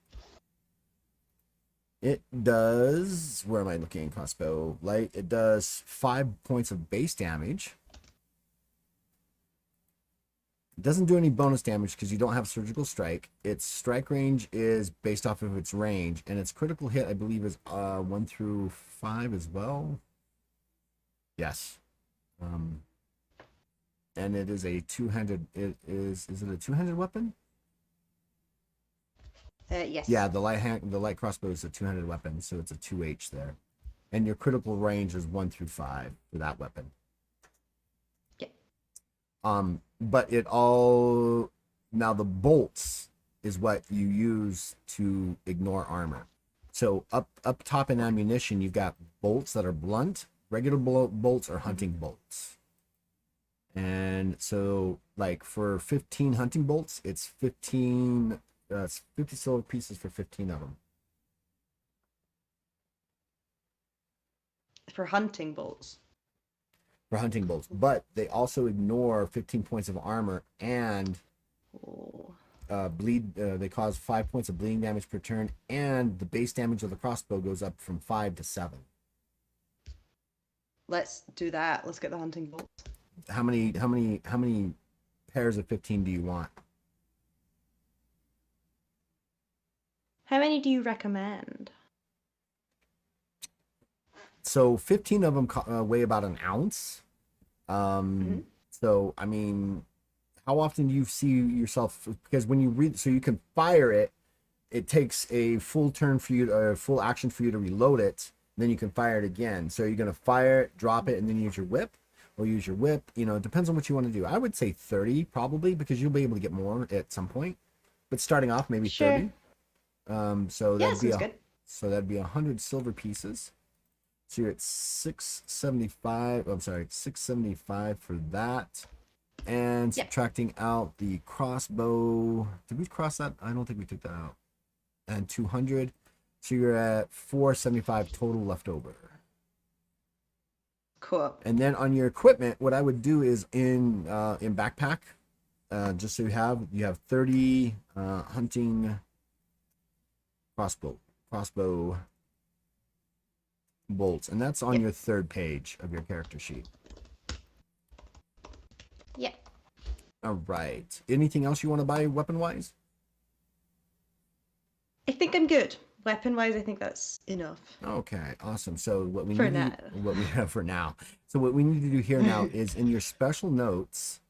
It does, where am I looking? Crossbow light. It does 5 points of base damage. It doesn't do any bonus damage because you don't have surgical strike. Its strike range is based off of its range, and its critical hit, I believe, is 1 through 5 as well. Yes. Um, and it is a two-handed. Is it a two-handed weapon? Yes. Yeah, the light crossbow is a two-handed weapon, so it's a 2H there. And your critical range is 1 through 5 for that weapon. Yeah. But it all now the bolts is what you use to ignore armor. So up top in ammunition, you've got bolts that are blunt, regular bolts, or hunting bolts. And so, like for 15 hunting bolts, it's 50 silver pieces for 15 of them. For hunting bolts. For hunting bolts, but they also ignore 15 points of armor and Oh. bleed. They cause 5 points of bleeding damage per turn, and the base damage of the crossbow goes up from 5 to 7. Let's do that. Let's get the hunting bolts. How many pairs of 15 do you want? How many do you recommend? So 15 of them weigh about an ounce. Mm-hmm. So I mean, how often do you see yourself? Because when you read, so you can fire it. It takes a full turn for you, a full action for you to reload it. Then you can fire it again. So you're gonna fire it, drop it, and then use your whip, or use your whip. It depends on what you want to do. I would say 30 probably because you'll be able to get more at some point. But starting off, maybe Sure. 30. So Yeah, that'd be sounds a good. so that'd be 100 silver pieces. So you're at 675. I'm sorry, 675 for that. And Yeah. subtracting out the crossbow. Did we cross that? I don't think we took that out. And 200. So you're at 475 total left over. Cool. And then on your equipment, what I would do is in backpack, just so you have 30 hunting crossbow bolts, and that's on Yeah. your third page of your character sheet. Yeah. All right. Anything else you want to buy weapon wise? I think I'm good. Weapon wise, I think that's enough Okay, awesome. So what we for need now. to, what we have for now. So what we need to do here now is in your special notes.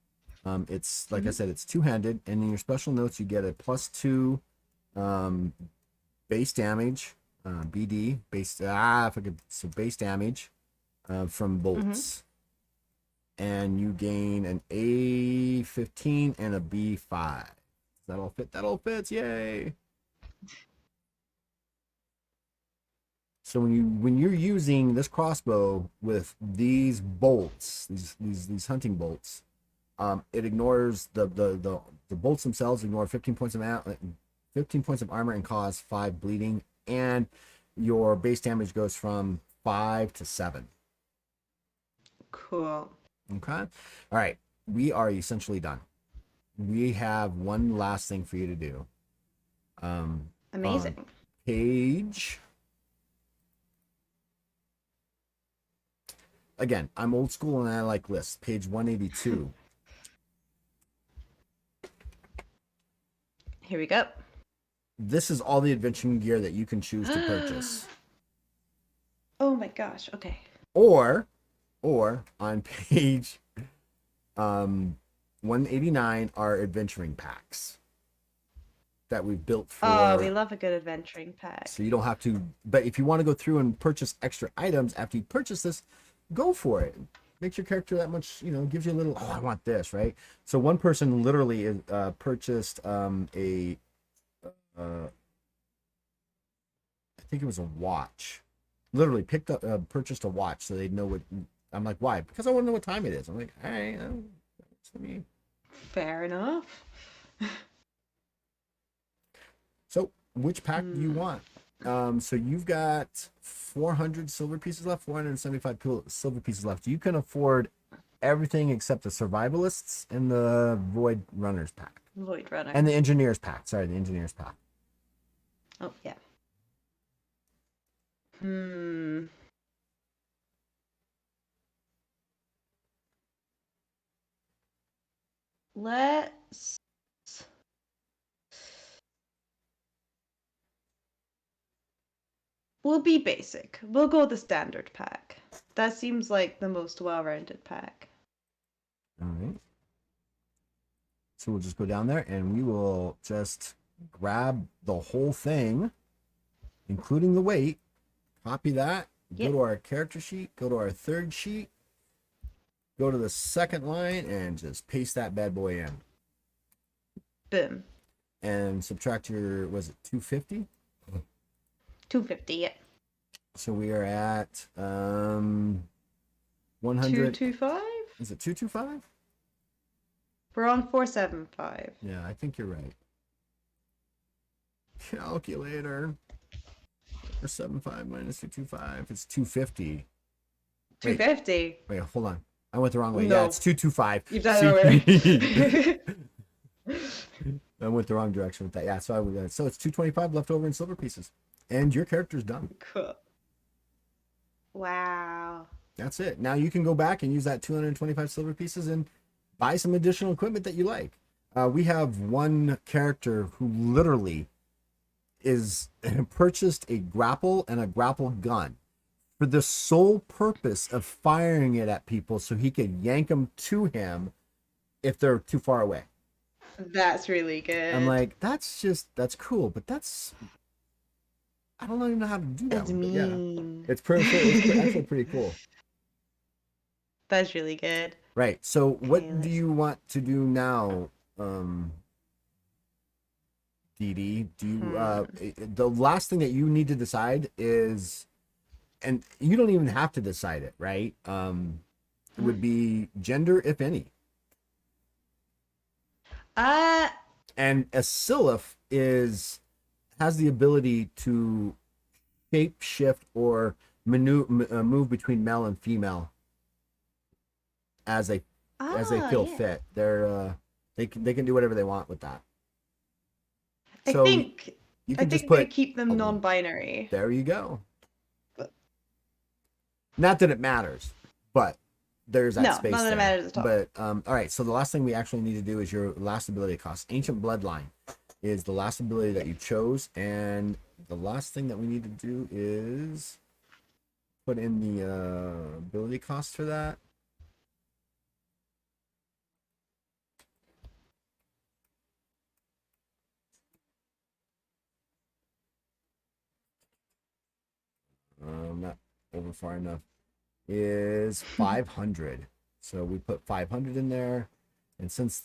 It's like I Mhm. said, it's two-handed, and in your special notes you get a +2 um, base damage, BD base. I forget. So base damage from Mhm. bolts, and you gain an A15 and a B5. Does that all fit? That all fits. Yay! So when you're using this crossbow with these bolts, these hunting bolts, it ignores the bolts themselves. Ignore 15 points of armor and cause 5 bleeding, and your base damage goes from 5 to 7. Cool. Okay, all right. We are essentially done. We have one last thing for you to do. On Amazing. page again, I'm old school and I like lists. Page 182. Here we go. This is all the adventuring gear that you can choose to purchase. Oh my gosh. Okay. Or on page 189 are adventuring packs that we've built Oh, we for, love a good adventuring so pack. you don't have to, but if you want to go through and purchase extra items after you purchase this, go for it. Makes your character that much, gives you a little, oh, I want this, right? So one person literally purchased a I think it was a watch. Literally picked up, purchased a watch so they'd know what. I'm like, why? Because I want to know what time it is. I'm like, all right, that's for me. Fair enough. So, which pack do you Hmm. want? So you've got 400 silver pieces left, 475 silver pieces left. You can afford everything except the survivalists and the void runners pack Void and Runner. the engineers pack. Sorry, the engineers pack. Oh, yeah. Hmm. Let's. We'll be basic. We'll go the standard pack. That seems like the most well-rounded pack. All right. So we'll just go down there and we will just grab the whole thing, including the weight, copy that, go Yep. to our character sheet, go to our third sheet, go to the second line, and just paste that bad boy in. Boom. And subtract your, was it 250? 250. Yep. So we are at 100. 225. Is it 225? We're on 475. Yeah, I think you're right. Calculator. 475 minus 225. It's 250. 250. Wait, hold on. I went the wrong way. Yeah, No. it's 225. You've done it already. I went the wrong direction with that. Yeah, so so it's 225 left over in silver pieces. And your character's done. Cool. Wow. That's it. Now you can go back and use that 225 silver pieces and buy some additional equipment that you like. We have one character who literally is purchased a grapple and a grapple gun for the sole purpose of firing it at people so he could yank them to him if they're too far away. That's really good. I'm like, that's cool, but I don't even know how to do that That's one. But yeah, mean. it's it's actually pretty cool. That's really good. Right. So what Okay, do let's. you want to do now, Dee Dee? Do you the last thing that you need to decide is, and you don't even have to decide it, right? It would be gender, if any. Uh, And a Sylph has the ability to shape shift or move between male and female as they feel yeah. fit. They can do whatever they want with that. I So think you I can just think they put, keep them oh, non-binary. there you go. But Not that it matters, but there's that no, space none of there. it matters at all. But all right, so the last thing we actually need to do is your last ability cost. Ancient Bloodline is the last ability that you chose, and the last thing that we need to do is put in the ability cost for that. Not over far enough. Is 500. So we put 500 in there, and since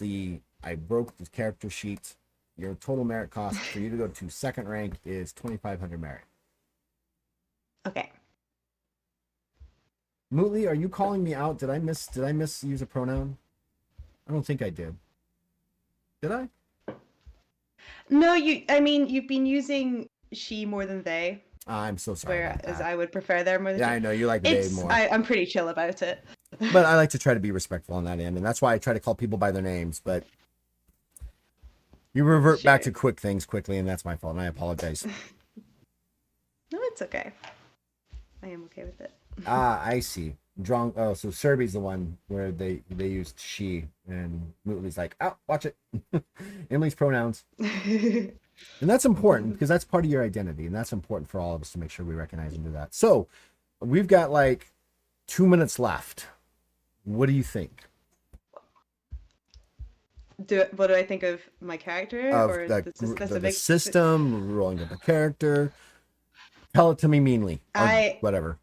I broke the character sheet, your total merit cost for you to go to second rank is 2,500 merit. Okay. Mootly, are you calling me out? Did I miss use a pronoun? I don't think I did. Did I? No, I mean, you've been using she more than they, I'm so sorry about whereas that. I would prefer them more than Yeah, she. I know you like they more. I'm pretty chill about it. But I like to try to be respectful on that end, and that's why I try to call people by their names. But you revert back Sure. to quick things quickly, and that's my fault, and I apologize. No, it's okay. I am okay with it. Ah, I see. drunk. Oh, so Serby's the one where they used she, and Mootly's like, oh, watch it. Emily's pronouns. And that's important because that's part of your identity, and that's important for all of us to make sure we recognize and do that. So we've got like 2 minutes left. What do you think What do I think of my character of or the the specific? system, rolling up a character? Tell it to me meanly, or I whatever.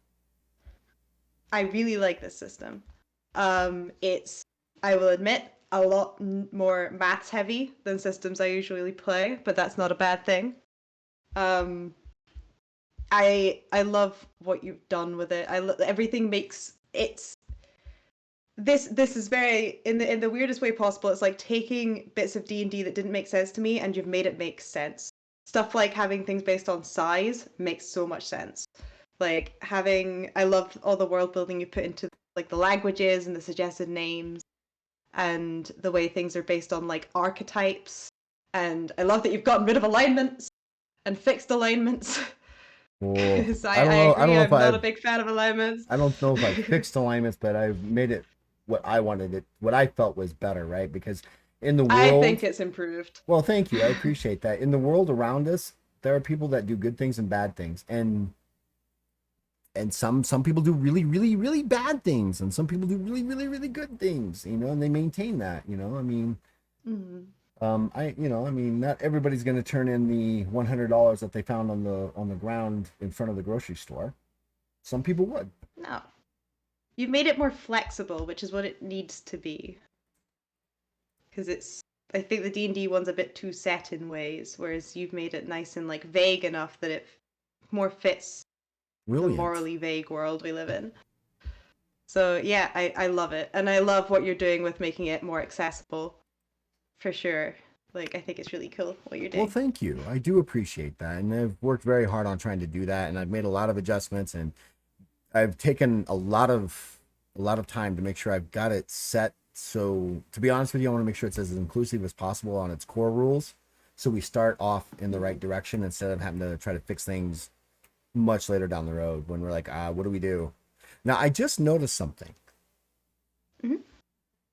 I really like this system. It's, I will admit, a lot more maths heavy than systems I usually play, but that's not a bad thing. Um, I love what you've done with it. Everything makes it's this is very in the weirdest way possible. It's like taking bits of D&D that didn't make sense to me and you've made it make sense. Stuff like having things based on size makes so much sense. Like having, I love all the world building you put into like the languages and the suggested names and the way things are based on like archetypes. And I love that you've gotten rid of alignments and fixed alignments. Oh, Because I don't I know. I don't agree, know if I'm not a I've big fan of alignments. I don't know if I fixed alignments, but I've made it what I wanted it, what I felt was better, right? Because in the I think world, it's improved. well, thank you. I appreciate that. In the world around us, there are people that do good things and bad things. And some people do really, really, really bad things, and some people do really, really, really good things, and they maintain that, I mean, Mm. I mean, not everybody's going to turn in the $100 that they found on the ground in front of the grocery store. Some people would. No. You've made it more flexible, which is what it needs to be. Because I think the D&D one's a bit too set in ways, whereas you've made it nice and like vague enough that it more fits the Brilliant. morally vague world we live in. So yeah, I love it. And I love what you're doing with making it more accessible, for sure. Like, I think it's really cool what you're Well, doing. thank you. I do appreciate that. And I've worked very hard on trying to do that, and I've made a lot of adjustments, and I've taken a lot of time to make sure I've got it set. So, to be honest with you, I want to make sure it's as inclusive as possible on its core rules. So we start off in the right Mm-hmm. direction instead of having to try to fix things much later down the road when we're like, what do we do? Now, I just noticed something Mm-hmm.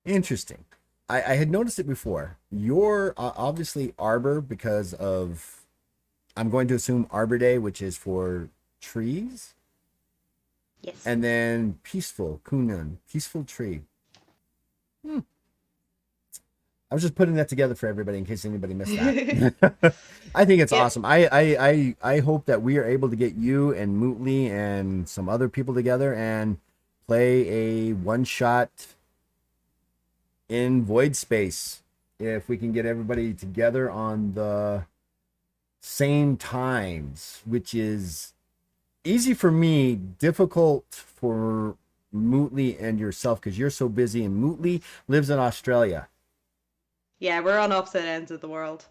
interesting. I had noticed it before. You're obviously Arbor because of, I'm going to assume Arbor Day, which is for trees, Yes. and then Peaceful, Kunan, Peaceful Tree. Hmm. I was just putting that together for everybody in case anybody missed that. I think it's Yep. awesome. I hope that we are able to get you and Mootley and some other people together and play a one shot in Void Space. If we can get everybody together on the same times, which is easy for me, difficult for Mootley and yourself because you're so busy, and Mootley lives in Australia. Yeah, we're on opposite ends of the world.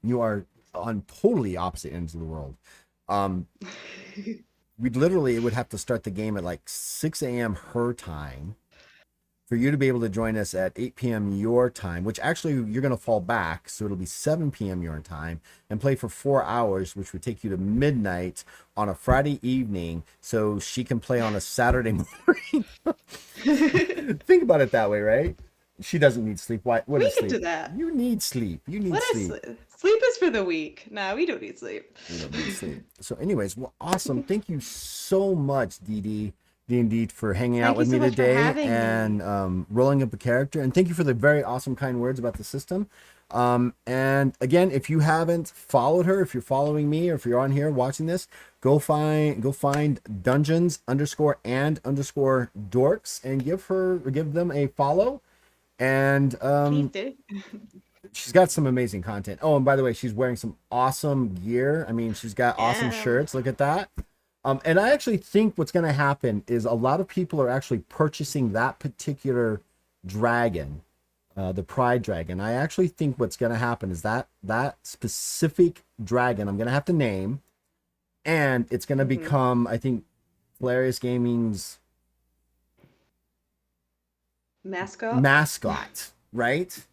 You are on totally opposite ends of the world. Um, we'd literally it would have to start the game at like 6 a.m. her time for you to be able to join us at 8 p.m. your time, which actually you're going to fall back. So it'll be 7 p.m. your time and play for 4 hours, which would take you to midnight on a Friday evening. So she can play on a Saturday morning. Think about it that way, right? She doesn't need sleep. Why? What We is can sleep? do that. You need sleep. You need What is sleep. sleep? Sleep is for the weak. Nah, we don't need sleep. We don't need sleep. So, anyways, well, awesome. Thank you so much, D&D, for hanging out Thank you with so me much for today having and me. rolling up a character. And thank you for the very awesome, kind words about the system. And again, if you haven't followed her, if you're following me, or if you're on here watching this, go find Dungeons underscore and underscore Dorks and give them a follow. And Please do. she's got some amazing content. Oh, and by the way, she's wearing some awesome gear. I mean, she's got awesome Yeah. shirts. Look at that. And I actually think what's going to happen is a lot of people are actually purchasing that particular dragon, the Pride Dragon. I actually think what's going to happen is that specific dragon I'm going to have to name, and it's going to Hmm. become, I think, Hilarious Gaming's Mascot. mascot, right?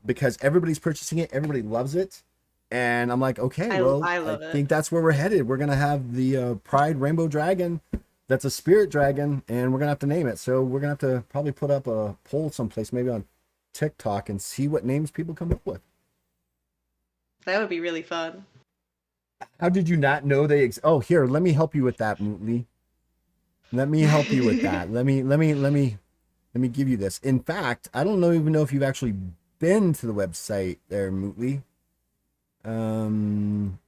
Because everybody's purchasing it, everybody loves it. And I'm like, okay, well, I I love it. think that's where we're headed. We're gonna have the Pride Rainbow Dragon. That's a spirit dragon, and we're gonna have to name it. So we're gonna have to probably put up a poll someplace, maybe on TikTok, and see what names people come up with. That would be really fun. How did you not know they? Oh, here, let me help you with that, Mootley. Let me help you with that. Let me give you this. In fact, I don't know even know if you've actually been to the website there, Mootley. Um,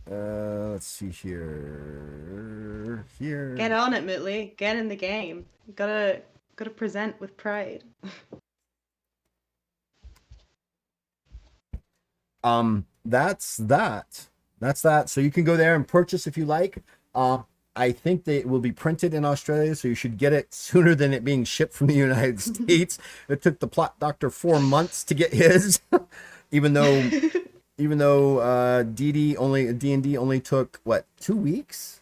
let's see here. Get on it, Mutley. Get in the game. You gotta present with pride. That's that. That's that. So you can go there and purchase if you like. I think that it will be printed in Australia, so you should get it sooner than it being shipped from the United States. It took the plot doctor 4 months to get his, even though D&D only took what, 2 weeks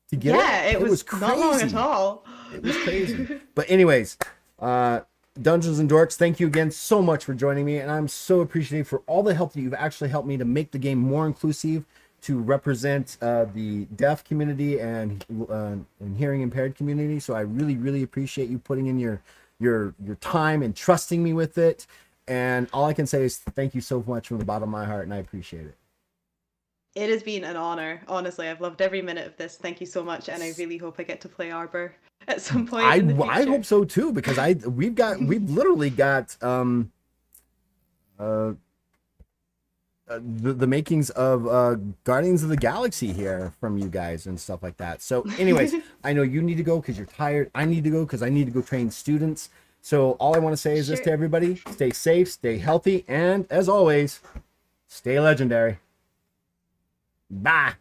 to get it. Yeah, it It was was not long at crazy. all. It was crazy. But anyways, Dungeons and Dorks, thank you again so much for joining me, and I'm so appreciative for all the help that you've actually helped me to make the game more inclusive, to represent the deaf community and hearing impaired community. So I really, really appreciate you putting in your time and trusting me with it. And all I can say is thank you so much from the bottom of my heart, and I appreciate it. It has been an honor. Honestly, I've loved every minute of this. Thank you so much, and I really hope I get to play Arbor at some point in the I future. hope so too, because we've literally got uh the makings of Guardians of the Galaxy here from you guys and stuff like that. So anyways, I know you need to go because you're tired. I need to go because I need to go train students. So all I want to say is this Sure. to everybody: stay safe, stay healthy, and as always, stay legendary. Bye.